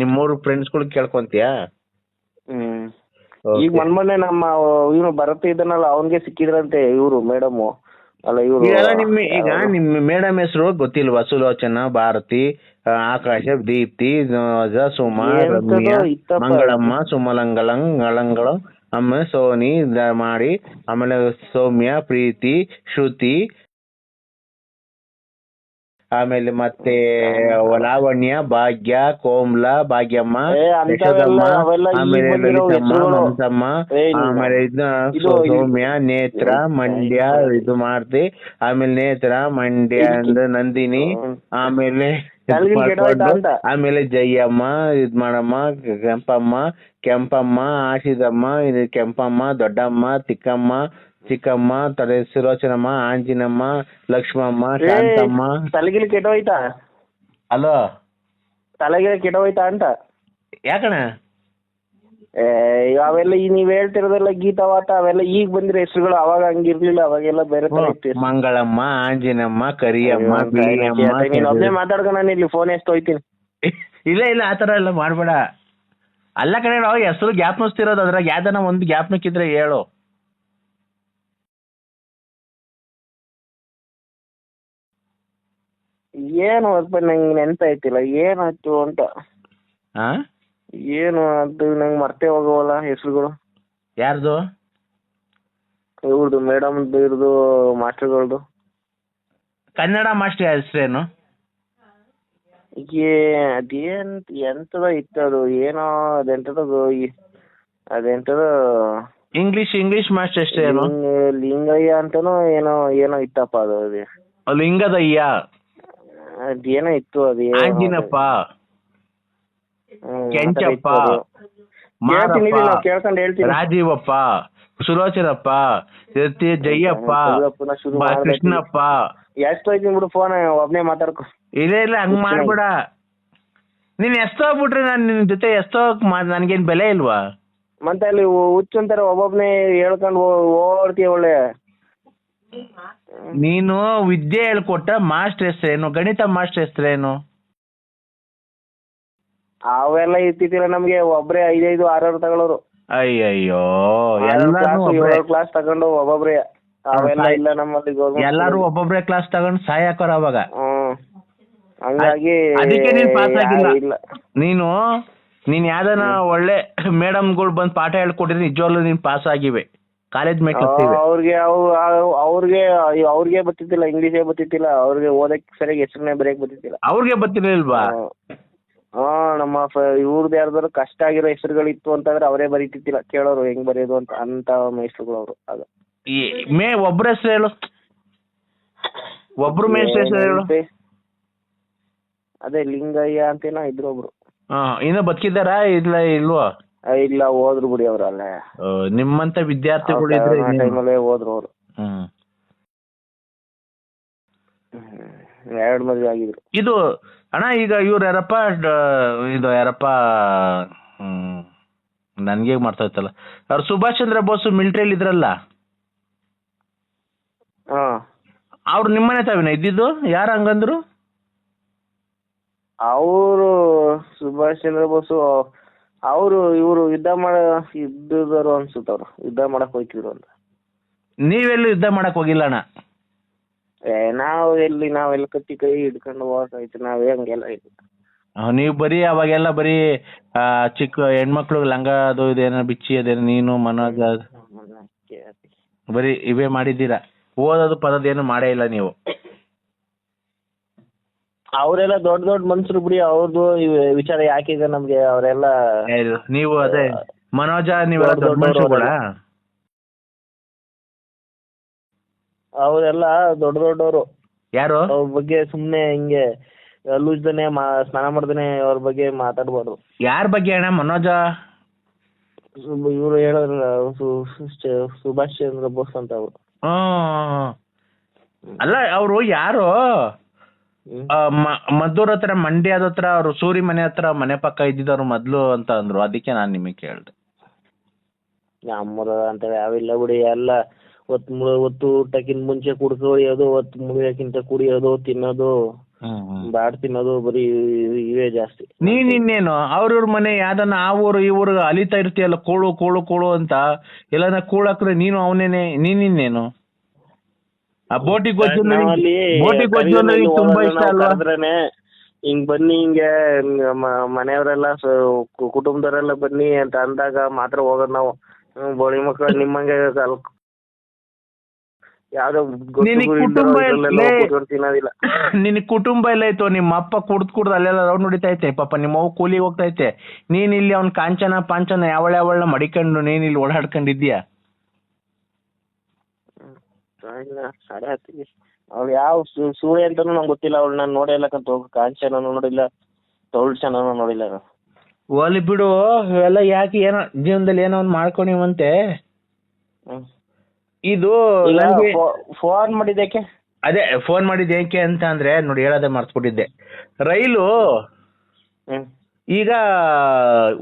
ನಿಮ್ಮೂರು ಫ್ರೆಂಡ್ಸ್ಗಳು ಕೇಳ್ಕೊಂತೀಯಾ? ಈಗ ಮೊನ್ನೆ ನಮ್ಮ ಇವ್ರು ಭರತ್ ಇದನ್ನಲ್ಲ, ಅವನ್ಗೆ ಸಿಕ್ಕಿದ್ರಂತೆ ಇವ್ರು ಮೇಡಮ್. ಅಲ್ಲ ಇವ್ರು ಈಗ ನಿಮ್ಮ ಮೇಡಮ್ ಹೆಸರು ಗೊತ್ತಿಲ್ವಾ? ಸುಲೋಚನಾ, ಭಾರತಿ, ಆಕಾಶ, ದೀಪ್ತಿ, ಸುಮಾ, ರಮ್ಯಾ, ಮಂಗಳಮ್ಮ, ಸುಮಲಂಗಳಂಗಳ, ಆಮೇಲೆ ಸೋನಿ ಮಾಡಿ, ಆಮೇಲೆ ಸೌಮ್ಯ, ಪ್ರೀತಿ, ಶ್ರುತಿ, ಆಮೇಲೆ ಮತ್ತೆ ಲಾವಣ್ಯ, ಭಾಗ್ಯ, ಕೋಮ್ಲ, ಭಾಗ್ಯಮ್ಮ, ಯಶೋದಮ್ಮ, ಆಮೇಲೆ ಲಲಿತಮ್ಮ, ಮಮತಮ್ಮ, ಆಮೇಲೆ ಸೌಮ್ಯ, ನೇತ್ರ, ಮಂಡ್ಯ ಇದು ಮಾಡ್ತಿ, ಆಮೇಲೆ ನೇತ್ರ, ಮಂಡ್ಯ ಅಂದ್ರೆ ನಂದಿನಿ, ಆಮೇಲೆ ಜಯಮ್ಮ, ಇದ್ ಮಾಡಮ್ಮ, ಕೆಂಪಮ್ಮ, ಆಶಿದಮ್ಮ, ಇದು ಕೆಂಪಮ್ಮ, ದೊಡ್ಡಮ್ಮ, ಚಿಕ್ಕಮ್ಮ, ಸುಲೋಚನಮ್ಮ, ಆಂಜಿನಮ್ಮ, ಲಕ್ಷ್ಮಮ್ಮ, ಶಾಂತಮ್ಮ. ತಲೆಗಿಲಿ ಕೆಟ್ಟೋಯ್ತಾ? ಅಲೋ, ತಲೆಗಿಲಿ ಕೆಟ್ಟೋಯ್ತಾ ಅಂತ. ಯಾಕಣ? ಅವೆಲ್ಲ ನೀವ್ ಹೇಳ್ತಿರೋದೆಲ್ಲ ಗೀತಾವಾತ ಅವೆಲ್ಲ ಈಗ ಬಂದಿರೋ ಹೆಸರುಗಳು, ಅವಾಗ ಹಂಗಿರ್ಲಿಲ್ಲ, ಅವಾಗೆಲ್ಲ ಬೇರೆ ತರ ಇತ್ತು. ಮಂಗಳಮ್ಮ, ಆಂಜಿನಮ್ಮ, ಕರಿಯಮ್ಮ, ಬಿಳಿಯಮ್ಮ. ನೀನ್ ಒಬ್ಬನೇ ಮಾತಾಡ್ಕೊ, ನಾನು ಇಲ್ಲಿ ಫೋನ್ ಎಷ್ಟು ಹೋಯ್ತೀನಿ. ಇಲ್ಲ ಆತರ ಎಲ್ಲ ಮಾಡ್ಬೇಡ. ಅಲ್ಲ ಕಡೆ ನಾವು ಹೆಸರು ಜ್ಞಾಪನಿಸ್ತಿರೋದು, ಅದ್ರಾಗ ಯಾವ್ದನ ಒಂದು ಜ್ಞಾಪನಕ್ಕಿದ್ರೆ ಹೇಳು. ಏನು ನಂಗೆ ನೆನ್ಪಾಯ್ತಿಲ್ಲ ಏನಾಯ್ತು ಅಂತ. ಏನು ಅದು ನಂಗೆ ಮರ್ತೇ ಹೋಗವಲ್ಲ ಹೆಸರುಗಳು. ಯಾರ್ದು? ಇವ್ರದ್ದು ಮೇಡಮ್ ಇವ್ರದ್ದು ಮಾಸ್ಟರ್ಗಳದು. ಕನ್ನಡ ಮಾಸ್ಟರ್ ಹೆಸರೇನು? ಅದೇನ್ ಎಂತದ ಇತ್ತು ಅದು, ಏನೋ ಅದೆಂತದ ಇಂಗ್ಲಿಷ್ ಮಾಸ್ಟರ್ ಹೆಸರೇನು? ಲಿಂಗಯ್ಯ ಅಂತನೋ ಏನೋ ಇತ್ತಪ್ಪ ಅದು. ಲಿಂಗದಯ್ಯ ಅದೇನೋ ಇತ್ತು. ಅದು ಆಂಜಿನಪ್ಪ, ಕೆಂಚಪ್ಪ, ಕೇಳ್ಕೊಂಡು ಹೇಳ್ತೀನಿ. ರಾಜೀವಪ್ಪ, ಸುಲೋಚನಪ್ಪ, ಜಯ್ಯಪ್ಪ, ಕೃಷ್ಣಪ್ಪ. ಎಷ್ಟು ಹೋಯ್ತೀನಿ ಬಿಡು ಫೋನ್, ಒಬ್ನೇ ಮಾತಾಡ್ಕೊ. ಇಲ್ಲ ಹಂಗ್ ಮಾಡ್ಬೇಡ. ನೀನ್ ಎಷ್ಟೋಗ್ಬಿಟ್ರೆ ನಾನು ನಿನ್ ಜೊತೆ ನನ್ಗೇನ್ ಬೆಲೆ ಇಲ್ವಾ? ಮತ್ತೆ ಅಲ್ಲಿ ಹುಚ್ಚಂತಾರೆ ಒಬ್ಬೊಬ್ನೇ ಹೇಳ್ಕೊಂಡು ಓಡ್ತೀಯ. ಒಳ್ಳೆ ನೀನು ವಿದ್ಯೆ ಹೇಳ್ಕೊಟ್ಟ ಮಾಸ್ಟರ್ ಹೆಸರೇನು, ಗಣಿತ ಮಾಸ್ಟರ್ ಹೆಸರೇನು? ಅವೆಲ್ಲ ಇರ್ತಿದ್ದಿಲ್ಲ ನಮ್ಗೆ, ಒಬ್ರೇ 5 6 ತಗೊಳ್ಳೋರು. ಅಯ್ಯಯ್ಯೋ, ಎಲ್ಲಾರು 7 ಕ್ಲಾಸ್ ತಗೊಂಡು ಒಬ್ಬೊಬ್ರೆ. ಅವೆಲ್ಲ ಇಲ್ಲ ನಮ್ಮಲ್ಲಿ ಗೌರ್ಮೆಂಟ್. ಎಲ್ಲಾರು ಒಬ್ಬೊಬ್ರೆ ಕ್ಲಾಸ್ ತಗೊಂಡು ಸಾಯಕರ ಅವಾಗ. ಹಂಗಾಗಿ ಅದಕ್ಕೆ ನೀನ್ ಪಾಸ್ ಆಗಿಲ್ಲ. ಇಲ್ಲ. ನೀನ್ ಯಾವ್ದನ ಒಳ್ಳೆ ಮೇಡಮ್ಗಳು ಬಂದು ಪಾಠ ಹೇಳ್ಕೊಟ್ಟಿದ್ರೆ ನಿಜವಾಗ್ಲೂ ನೀನ್ ಪಾಸ್ ಆಗಿವೆ, ಕಾಲೇಜ್ ಮೇಟ್ ಇರ್ತೀವಿ. ಅವ್ರಿಗೆ ಬರ್ತಿದ್ದಿಲ್ಲ, ಇಂಗ್ಲೀಷೇ ಬರ್ತಿದ್ದಿಲ್ಲ ಅವ್ರಿಗೆ, ಓದಕ್ ಸರಿಯಾಗಿ ಹೆಸರನ್ನೇ ಬರೆಯಕ್ ಬರ್ತಿದ್ದಿಲ್ಲ. ಅವ್ರಿಗೆ ಬರ್ತಿರ್ಲಿಲ್ವಾ? ನಮ್ಮ ಇವ್ರದ್ದು ಯಾರ್ದಾರು ಕಷ್ಟ ಆಗಿರೋ ಹೆಸರುಗಳಿತ್ತು ಅಂತಂದ್ರೆ ಅವರೇ ಬರೀತಿದ್ದಿಲ್ಲ, ಕೇಳೋರು ಹೆಂಗ್ ಬರೆಯೋದು ಅಂತ ಮೇಸ್ಟ್ರುಗಳು ಅವರು. ಆಗ ಒಬ್ರ ಹೆಸರು ಹೇಳು, ಒಬ್ರು ಮೇಸ್ಟ್ರ ಹೆಸರು ಹೇಳು. ಅದೇ ಲಿಂಗಯ್ಯ ಅಂತೇನೋ ಇದ್ರು ಒಬ್ರು. ಇನ್ನ ಬದುಕಿದ್ದಾರಾ? ಇಲ್ವಾ? ಇಲ್ಲ, ಹೋದ್ರು ಬಿಡಿ ಅವ್ರು ಅಲ್ಲೇ. ನಿಮ್ಮಂತ ವಿದ್ಯಾರ್ಥಿಗಳು ಇದ್ರೆ ಟೈಮಲ್ಲೇ ಹೋದ್ರು ಅವರು. 2 ಮದುವೆ ಆಗಿದ್ರು. ಇದು ಅಣ್ಣ, ಈಗ ಇವ್ರು ಯಾರಪ್ಪ, ಇದು ಯಾರಪ್ಪ, ನನ್ಗೆ ಮಾಡ್ತಾ ಅವ್ರು ಸುಭಾಷ್ ಚಂದ್ರ ಬೋಸ್ ಮಿಲಿಟರಿಯಲ್ಲಿ ಇದ್ರಲ್ಲ, ಅವ್ರು ನಿಮ್ಮನೆ ತಾವಿನ ಇದ್ದಿದ್ದು? ಯಾರು ಹಂಗಂದ್ರು? ಅವರು ಸುಭಾಷ್ ಚಂದ್ರ ಬೋಸು ಅವರು ಇವರು ಯುದ್ಧದವರು ಅನ್ಸುತ್ತವ್ರು, ಯುದ್ಧ ಮಾಡಕ್ ಹೋಯ್ತಿದ್ರು ಅಂತ. ನೀವೆಲ್ಲೂ ಯುದ್ಧ ಮಾಡಕ್ ಹೋಗಿಲ್ಲ ಅಣ್ಣ? ನಾವೆಲ್ಲ ಕತ್ತಿ ಕೈ ಹಿಡ್ಕೊಂಡು ಹೋಗ್ತಾಯ್ತು, ನಾವೇ ಹಂಗೆಲ್ಲ ಇಲ್ಲ. ನೀವು ಬರೀ ಅವಾಗೆಲ್ಲ ಬರೀ ಚಿಕ್ಕ ಹೆಣ್ಮಕ್ಳು ಲಂಗ ಅದು ಇದೇನೋ ಬಿಚ್ಚಿ ಅದೇನೋ ನೀನು ಮನೋಜ್ ಬರೀ ಇವೇ ಮಾಡಿದ್ದೀರಾ, ಓದೋದು ಪದದ ಏನು ಮಾಡೇ ಇಲ್ಲ ನೀವು. ಅವರೆಲ್ಲ ದೊಡ್ಡ ದೊಡ್ಡ ಮನ್ಸರು ಬಿಡಿ, ಅವ್ರದ್ದು ವಿಚಾರ ಯಾಕೀಗ ನಮ್ಗೆ, ಅವರೆಲ್ಲ. ನೀವು ಅದೇ ಮನೋಜ ನೀವೆಲ್ಲ ದೊಡ್ಡ ಮನುಷ್ಯರುಗಳ? ಅವರೆಲ್ಲ ದೊಡ್ಡ ದೊಡ್ಡವರು. ಯಾರು? ಅವ್ರ ಬಗ್ಗೆ ಸುಮ್ನೆ ಹಿಂಗೆ ಲೂಸ್ದನೆ ಸ್ನಾನ ಮಾಡ್ದೇನೆ ಅವ್ರ ಬಗ್ಗೆ ಮಾತಾಡ್ಬಾರ್ದು. ಯಾರ ಬಗ್ಗೆ ಅಣ್ಣ? ಮನೋಜ ಇವ್ರು ಹೇಳಿದ್ರಲ್ಲ, ಸುಭಾಷ್ ಚಂದ್ರ ಬೋಸ್ ಅಂತ ಅವರು. ಅಲ್ಲ, ಅವರು ಯಾರು ಮದ್ದೂರ್ ಹತ್ರ, ಮಂಡ್ಯದ ಹತ್ರ, ಅವ್ರು ಸೂರಿ ಮನೆ ಹತ್ರ ಮನೆ ಪಕ್ಕ ಇದ್ದಿದ್ದವ್ರು ಮೊದ್ಲು ಅಂತ ಅಂದ್ರು, ಅದಕ್ಕೆ ನಾನ್ ನಿಮಗೆ ಕೇಳ್ದೆ. ನಮ್ಮರ ಅಂತ ಯಾವಿಲ್ಲ ಬಿಡಿ, ಎಲ್ಲ ಹೊತ್ತು ಊಟಕ್ಕಿಂತ ಮುಂಚೆ ಕುಡ್ಕೊಳ್ಳೋದು, ಹೊತ್ತು ಮುಗಿಯೋಕ್ಕಿಂತ ಕುಡಿಯೋದು, ತಿನ್ನೋದು, ಬಾಡ್ ತಿನ್ನೋದು, ಬರೀ ಇವೇ ಜಾಸ್ತಿ. ಇನ್ನೇನು ಅವ್ರವ್ರ ಮನೆ ಯಾವ್ದನ್ನ ಆ ಊರು ಈ ಊರು ಅಲಿತಾ ಇರ್ತೀಯಲ್ಲ, ಕೋಳು ಕೋಳು ಕೋಳು ಅಂತ, ಎಲ್ಲಾನ ಕೂಳಾಕ್ರೆ ನೀನು ಅವನೇನೆ. ನೀನಿನ್ನೇನು ಆ ಬೋಟಿ ಗೊಜ್ಜು ಅಂದ್ರೆ ತುಂಬಾ ಇಷ್ಟ ಅಲ್ವಾ? ಹಿಂಗ್ ಬನ್ನಿ, ಹಿಂಗೆ ಮನೆಯವರೆಲ್ಲ ಕುಟುಂಬದವರೆಲ್ಲ ಬನ್ನಿ ಅಂತ ಅಂದಾಗ ಮಾತ್ರ ಹೋಗೋದು ನಾವು. ಬೋಳಿ ಮಕ್ಕಳು ನಿಮ್ಮಂಗೆ ಯಾವ್ದೋ ತಿನ್ನೋದಿಲ್ಲ. ನಿನ್ ಕುಟುಂಬ ಎಲ್ಲ ಇತ್ತು, ನಿಮ್ಮ ಅಪ್ಪ ಕುಡ್ದು ಅಲ್ಲೆಲ್ಲ ರೌಂಡ್ ಹೊಡಿತಾ ಐತೆ, ಪಾಪ ನಿಮ್ಮ ಅವ್ವ ಕೂಲಿಗೆ ಹೋಗ್ತಾ ಐತೆ, ನೀನ್ ಇಲ್ಲಿ ಅವ್ನ್ ಕಾಂಚನ ಪಾಂಚನ ಯಾವಳ ಮಡಿಕೊಂಡು ನೀನ್ ಇಲ್ಲಿ ಓಡಾಡ್ಕೊಂಡಿದ್ಯಾ? ಅವ್ಳು ಯಾವ ಸೂಳೆ ಅಂತಾನು ನಂಗೆ ಗೊತ್ತಿಲ್ಲ, ಅವಳು ನಾನು ನೋಡಿಲ್ಲ ಕಾಂಚನೂ ನೋಡಿಲ್ಲ, ತೌಳ್ಚನೂ ನೋಡಿಲ್ಲ. ಓಲಿ ಬಿಡು, ಇವೆಲ್ಲ ಯಾಕೆ, ಏನೋ ಜೀವನದಲ್ಲಿ ಏನೋ ಒಂದು ಮಾಡ್ಕೊಂಡಿವಂತೆ. ಇದು ಫೋನ್ ಮಾಡಿದ್ದಕ್ಕೆ, ಅದೇ ಫೋನ್ ಮಾಡಿದ್ದು ಏಕೆ ಅಂತ ಅಂದ್ರೆ ನೋಡಿ, ಹೇಳೋದೇ ಮರ್ತ್ಬಿಟ್ಟಿದ್ದೆ. ರೈಲು ಈಗ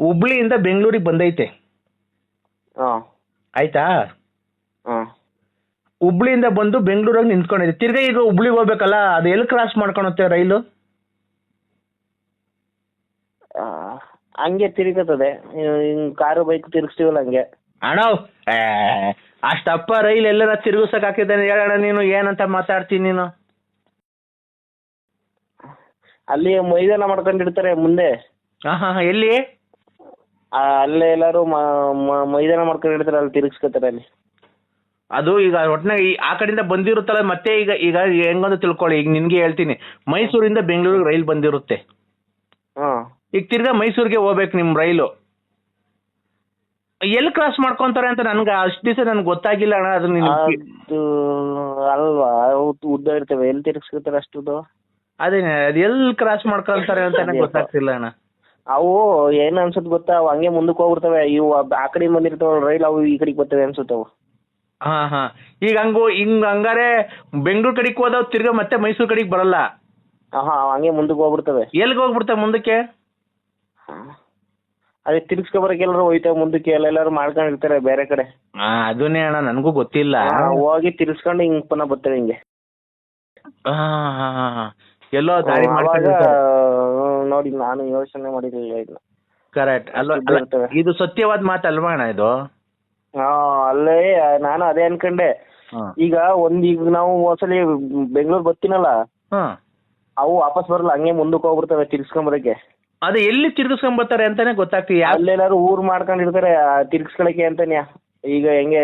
ಹುಬ್ಳಿಯಿಂದ ಬೆಂಗಳೂರಿಗೆ ಬಂದೈತೆ, ಆಯ್ತಾ? ಹುಬ್ಳಿಯಿಂದ ಬಂದು ಬೆಂಗಳೂರಾಗ ನಿಂತ್ಕೊಂಡಿದೆ. ತಿರ್ಗಾ ಈಗ ಹುಬ್ಳಿಗೆ ಹೋಗ್ಬೇಕಲ್ಲ, ಅದು ಎಲ್ಲಿ ಕ್ರಾಸ್ ಮಾಡ್ಕೊಳುತ್ತೆ ರೈಲು? ಹಂಗೆ ತಿರುಗುತ್ತದೆ, ಕಾರು ಬೈಕ್ ತಿರುಗಿಸ್ತೀವಲ್ಲ ಹಂಗೆ. ಅಣ್ಣ, ಅಷ್ಟಪ್ಪ ರೈಲ್ ಎಲ್ಲರ ತಿರುಗಿಸಕ್ ಹಾಕಿದ್ದಾನೆ ಹೇಳೋಣ, ನೀನು ಏನಂತ ಮಾತಾಡ್ತೀನಿ ನೀನು? ಅಲ್ಲಿ ಮೈದಾನ ಮಾಡ್ಕೊಂಡಿರ್ತಾರೆ ಮುಂದೆ. ಎಲ್ಲಿ? ಅಲ್ಲೇ ಎಲ್ಲಾರು ಮೈದಾನ ಮಾಡ್ಕೊಂಡಿರ್ತಾರೆ, ಅಲ್ಲಿ ತಿರುಗಿಸ್ಕೊತಾರೆ ಅಲ್ಲಿ. ಅದು ಈಗ ಒಟ್ನಾಗ ಆ ಕಡೆಯಿಂದ ಬಂದಿರುತ್ತಲ್ಲ, ಮತ್ತೆ ಈಗ ಹೆಂಗಂತ ತಿಳ್ಕೊಳ್ಳಿ. ಈಗ ನಿನ್ಗೆ ಹೇಳ್ತೀನಿ, ಮೈಸೂರಿಂದ ಬೆಂಗಳೂರಿಗೆ ರೈಲ್ ಬಂದಿರುತ್ತೆ, ಈಗ ತಿರ್ಗಾ ಮೈಸೂರಿಗೆ ಹೋಗ್ಬೇಕು ನಿಮ್ ರೈಲು, ಎಲ್ಲಿ ಕ್ರಾಸ್ ಮಾಡ್ಕೊಂತಾರೆ ಅಂತ ನನ್ಗೆ ಅಷ್ಟು ದಿವಸ ನನ್ಗೆ ಗೊತ್ತಾಗಿಲ್ಲ ಅಣ್ಣ. ಅದು ಅಲ್ವಾ, ಉದ್ದ ಇರ್ತವೆ, ಎಲ್ಲಿ ತಿರ್ಗಿಸ್ಕೊತಾರೆ ಅಷ್ಟು? ಅದೇನೆ, ಅದು ಎಲ್ಲಿ ಕ್ರಾಸ್ ಮಾಡ್ಕೊಳ್ತಾರೆ ಅಂತ ನಂಗೆ ಗೊತ್ತಾಗ್ತಿಲ್ಲ ಅಣ್ಣ. ಅವು ಏನ್ ಅನ್ಸುತ್ತೆ ಗೊತ್ತಾ, ಅವು ಹಂಗೆ ಮುಂದಕ್ಕೆ ಹೋಗ್ಬಿಡ್ತವೆ, ಇವು ಆ ಕಡೆ ಬಂದಿರ್ತಾವ ರೈಲ್, ಅವು ಈ ಕಡೆಗೆ ಬರ್ತವೆ ಅನ್ಸುತ್ತವು. ಈಗ ಹಂಗಾರೆ ಬೆಂಗಳೂರು ಕಡೆಗೆ ಹೋದವ್ ತಿರ್ಗಾ ಮತ್ತೆ ಮೈಸೂರು ಕಡೆಗೆ ಬರಲ್ಲ. ಹಂಗೆ ಮುಂದಕ್ಕೆ ಹೋಗ್ಬಿಡ್ತವೆ. ಎಲ್ಲಿಗೆ ಹೋಗ್ಬಿಡ್ತವೆ ಮುಂದಕ್ಕೆ? ಅದೇ ತಿರ್ಗಿಸ್ಕೊಬರಕ್ಕೆ ಎಲ್ಲರೂ ಹೋಯ್ತವೆ ಮುಂದಕ್ಕೆ, ಎಲ್ಲೆಲ್ಲರೂ ಮಾಡ್ಕೊಂಡಿರ್ತಾರೆ ಬೇರೆ ಕಡೆ. ಅದನ್ನೇ ಅಣ್ಣ, ನನಗೂ ಗೊತ್ತಿಲ್ಲ. ಹೋಗಿ ತಿರ್ಗಿಸ್ಕೊಂಡು ಹಿಂಗ್ ಪುನಃ ಬರ್ತವೆ ಹಿಂಗೆ. ಎಲ್ಲೋ ದಾರಿ ಅವಾಗ ಮಾಡ್ಕೊಂಡಿರ್ತಾರೆ. ನೋಡಿ ನಾನು ಯೋಚನೆ ಮಾಡಿರ್ಲಿಲ್ಲ ಇದನ್ನ. ಕರೆಕ್ಟ್ ಅಲ್ವಾ? ದುಡ್ಡು ಇರ್ತವೆ. ಇದು ಸತ್ಯವಾದ ಮಾತಲ್ವಾ ಅಣ್ಣ ಇದು? ಹಾ, ಅಲ್ಲೇ ನಾನು ಅದೇ ಅನ್ಕೊಂಡೆ. ಹಾ. ಈಗ ಈಗ ನಾವು ಒಂದ್ಸಲಿ ಬೆಂಗಳೂರು ಬರ್ತೀನಲ್ಲ, ಹಾ. ಅವು ವಾಪಸ್ ಬರಲ್ಲ, ಹಂಗೆ ಮುಂದಕ್ಕೆ ಹೋಗ್ಬಿಡ್ತವೆ ತಿರ್ಸ್ಕೊಂಬರಕ್ಕೆ. ಅದು ಎಲ್ಲಿ ತಿರ್ಗಿಸ್ಕೊಂಬರ್ತಾರೆ ಅಂತಾನೆ ಗೊತ್ತಾಗ್ತಿಲ್ಲ. ಅಲ್ಲೇನಾದ್ರು ಊರ್ ಮಾಡ್ಕೊಂಡಿರ್ತಾರೆ ತಿರ್ಗಿಸ್ಕೊಳಕ್ಕೆ ಅಂತಾನೆ. ಈಗ ಹೆಂಗೆ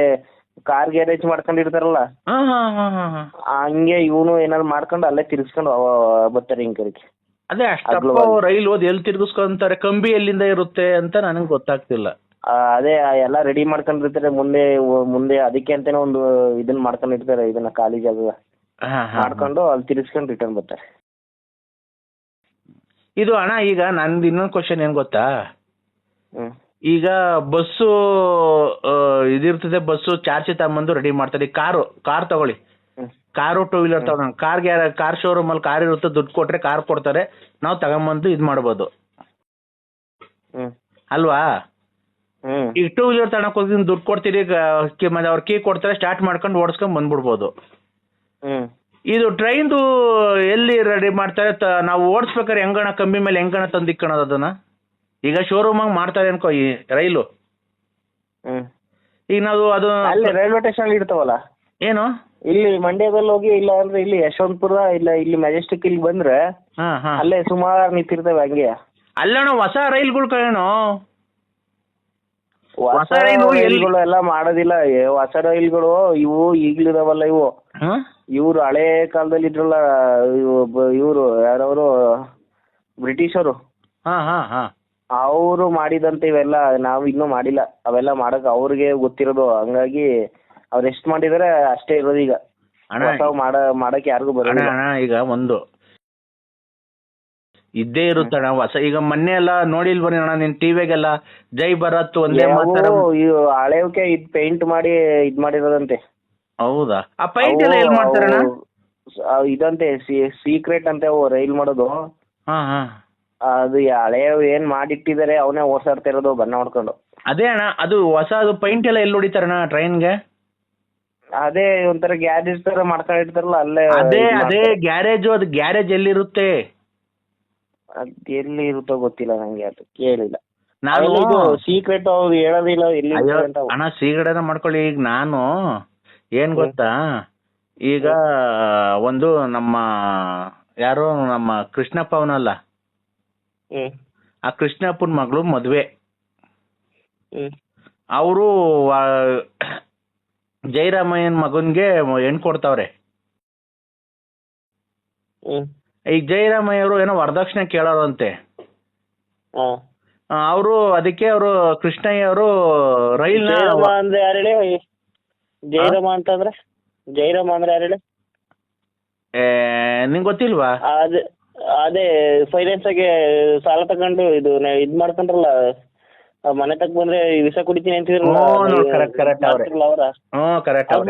ಕಾರ್ ಗ್ಯಾರೇಜ್ ಮಾಡ್ಕೊಂಡಿರ್ತಾರಲ್ಲ, ಹಂಗೆ ಇವನು ಏನಾದ್ರು ಮಾಡ್ಕೊಂಡು ಅಲ್ಲೇ ತಿರ್ಗಿಸ್ಕೊಂಡು ಬರ್ತಾರೆ ಹಿಂಗ್ ಕಡೆಗೆ. ಅದೇ ಅಷ್ಟಪ್ಪ ರೈಲ್ ಹೋದ್ ಎಲ್ಲಿ ತಿರ್ಗಿಸ್ಕೊಂತಾರೆ, ಕಂಬಿ ಎಲ್ಲಿಂದ ಇರುತ್ತೆ ಅಂತ ನನಗೆ ಗೊತ್ತಾಗ್ತಿಲ್ಲ. ಅದೇ ಎಲ್ಲ ರೆಡಿ ಮಾಡ್ಕೊಂಡಿರ್ತಾರೆ ಮುಂದೆ ಅದಕ್ಕೆ ಅಂತಾನೆ ಒಂದು ಇದನ್ನ ಮಾಡ್ಕೊಂಡಿರ್ತಾರೆ, ಇದನ್ನ ಖಾಲಿ ಜಾಗ ಮಾಡ್ಕೊಂಡು ಅಲ್ಲಿ ತಿರ್ಗಿಸ್ಕೊಂಡು ರಿಟರ್ನ್ ಬರ್ತಾರೆ. ಇದು ಅಣ್ಣ ಈಗ ನಂದು ಇನ್ನೊಂದು ಕ್ವಶನ್ ಏನ್ ಗೊತ್ತಾ, ಈಗ ಬಸ್ಸು ಇದಿರ್ತದೆ, ಬಸ್ಸು ಚಾರ್ಜ್ ತಗೊಂಬಂದು ರೆಡಿ ಮಾಡ್ತಾರೆ. ಕಾರ್ ತಗೊಳ್ಳಿ, ಕಾರು ಟೂ ವೀಲರ್ ತಗೊಂಡು ಕಾರ್ ಶೋರೂಮ್ ಅಲ್ಲಿ ಕಾರ್ ಇರುತ್ತೆ, ದುಡ್ಡು ಕೊಟ್ರೆ ಕಾರ್ ಕೊಡ್ತಾರೆ, ನಾವು ತಗೊಂಬಂದು ಇದು ಮಾಡ್ಬೋದು ಅಲ್ವಾ? ಈಗ ಟೂ ವೀಲರ್ ತಗೊಳಕ್ ಹೋಗಿ ದುಡ್ಡು ಕೊಡ್ತೀರಿ, ಅವ್ರ ಕೀ ಕೊಡ್ತಾರೆ, ಸ್ಟಾರ್ಟ್ ಮಾಡ್ಕೊಂಡು ಓಡಿಸ್ಕೊಂಡ್ ಬಂದ್ಬಿಡ್ಬೋದು. ಇದು ಟ್ರೈನ್ದು ಎಲ್ಲಿ ರೆಡಿ ಮಾಡ್ತಾರೆ? ನಾವು ಓಡಿಸ್ಬೇಕಾದ್ರೆ ಹೆಂಗಣ ಕಂಬಿ ಮೇಲೆ ಹೆಂಗಣ ತಂದಿಕ್ಕಣದು ಅದನ್ನ? ಈಗ ಶೋರೂಮ್ ಆಗಿ ಮಾಡ್ತಾರೆ ಅನ್ಕೋ ಈ ರೈಲು. ಈಗ ನಾವು ಅದು ಅಲ್ಲಿ ರೈಲ್ವೆ ಸ್ಟೇಷನ್ ಇರ್ತಾವಲ್ಲ, ಏನು ಇಲ್ಲಿ ಮಂಡ್ಯದಲ್ಲಿ ಹೋಗಿ, ಇಲ್ಲ ಅಂದ್ರೆ ಇಲ್ಲಿ ಯಶವಂತಪುರ, ಇಲ್ಲ ಇಲ್ಲಿ ಮೆಜೆಸ್ಟಿಕ್ ಇಲ್ಲಿ ಬಂದ್ರೆ ಅಲ್ಲೇ ಸುಮಾರು ನಿಂತಿರ್ತವೆ ಹಂಗೆ. ಅಲ್ಲಣ್ಣ ಹೊಸ ರೈಲ್ಗಳು ಕಣೋ, ಹೊಸ ರೈಲ್ಗಳು ಎಲ್ಲ ಮಾಡೋದಿಲ್ಲ. ಹೊಸ ರೈಲ್ಗಳು ಇವು ಈಗ್ಲಿದಾವಲ್ಲ, ಇವ್ರು ಹಳೆ ಕಾಲದಲ್ಲಿ ಇದ್ರಲ್ಲ, ಇವರು ಯಾರವರು ಬ್ರಿಟಿಷರು, ಅವರು ಮಾಡಿದಂತ ಇವೆಲ್ಲ ನಾವು ಇನ್ನೂ ಮಾಡಿಲ್ಲ. ಅವೆಲ್ಲ ಮಾಡಕ್ ಅವ್ರಿಗೆ ಗೊತ್ತಿರೋದು, ಹಂಗಾಗಿ ಅವ್ರು ಎಷ್ಟು ಮಾಡಿದಾರೆ ಅಷ್ಟೇ ಇರೋದು. ಈಗ ಮಾಡಕ್ ಯಾರಿಗೂ ಬರೋಣ. ಈಗ ಒಂದು ಇದ್ದೇ ಇರುತ್ತಣ್ಣ ಹೊಸ. ಈಗ ಮೊನ್ನೆ ಎಲ್ಲ ನೋಡಿಲ್ವನಿ ಅಣ್ಣ ನಿನ್ ಟಿವಿಗೆಲ್ಲ ಜೈ ಭರತ್ ಒಂದೇ ಹಳೆವಕ್ಕೆ ಇದ್ ಪೇಂಟ್ ಮಾಡಿ ಇದ್ ಮಾಡಿರೋದಂತೆ. ಹೌದಾ? ಆ ಪೈಂಟ್ ಎಲ್ಲ ಎಲ್ಲಿ ಮಾಡ್ತಾರಣ್ಣ? ಇದಂತೆ ಸೀಕ್ರೆಟ್ ಅಂತೆ ಅವು ರೈಲ್ ಮಾಡೋದು. ಅದು ಹಳೆಯವ್ ಏನ್ ಮಾಡಿಟ್ಟಿದ್ದಾರೆ ಅವನೇ ಓಸಾಡ್ತಾ ಇರೋದು ಬಣ್ಣ ಹೊಡ್ಕೊಂಡು. ಅದೇ ಅಣ್ಣ, ಅದು ಹೊಸ ಪೈಂಟ್ ಎಲ್ಲ ಎಲ್ಲಿ ಹೊಡಿತಾರಣ್ಣ ಟ್ರೈನ್ಗೆ? ಅದೇ ಒಂಥರ ಗ್ಯಾರೇಜ್ ತರ ಮಾಡ್ಕೊಂಡಿರ್ತಾರಲ್ಲ ಅಲ್ಲೇ. ಅದೇ ಗ್ಯಾರೇಜು. ಅದು ಗ್ಯಾರೇಜ್ ಎಲ್ಲಿರುತ್ತೆ? ಅದ್ ಎಲ್ಲಿ ಇರುತ್ತೋ ಗೊತ್ತಿಲ್ಲ ನಂಗೆ, ಅದು ಕೇಳಿಲ್ಲ ನಾನು. ಸೀಕ್ರೆಟ್ ಅವ್ರು ಹೇಳೋದಿಲ್ಲ ಎಲ್ಲಿ ಅಂತ. ಅಣ್ಣ ಸೀಕ್ರೆಟ್ ಮಾಡ್ಕೊಳ್ಳಿ. ಈಗ ನಾನು ಏನ್ ಗೊತ್ತಾ, ಈಗ ಒಂದು ನಮ್ಮ ಯಾರೋ ನಮ್ಮ ಕೃಷ್ಣಪ್ಪ ಅವನಲ್ಲ, ಆ ಕೃಷ್ಣಪ್ಪನ ಮಗಳು ಮದ್ವೆ, ಅವರು ಜಯರಾಮಯ್ಯನ ಮಗನ್ಗೆ ಹೆಣ್ಣು ಕೊಡ್ತಾವ್ರೆ. ಈಗ ಜಯರಾಮಯ್ಯ ಅವರು ಏನೋ ವರದಕ್ಷಿಣೆ ಕೇಳೋರಂತೆ. ಅವರು ಅದಕ್ಕೆ ಅವರು ಕೃಷ್ಣಯ್ಯ ಅವರು ರೈಲ್ನ ಅಂದ್ರೆ ಯಾರು ಹೇಳಿ? ಜಯರಾಮ ಅಂತಂದ್ರೆ ಜಯರಾಮ ಅಂದ್ರೆ ಯಾರು ಹೇಳಿ? ನಿಂಗೆ ಗೊತ್ತಿಲ್ವಾ? ಅದೇ ಫೈನಾನ್ಸ್ ಆಗಿ ಸಾಲ ತಗೊಂಡು ಇದು ಮಾಡ್ಕೊಂಡ್ರಲ್ಲ, ಮನೆ ತಕ್ ಬಂದ್ರೆ ವಿಷ ಕುಡಿತೀನಿ ಅಂತಿದ್ರಲ್ಲ.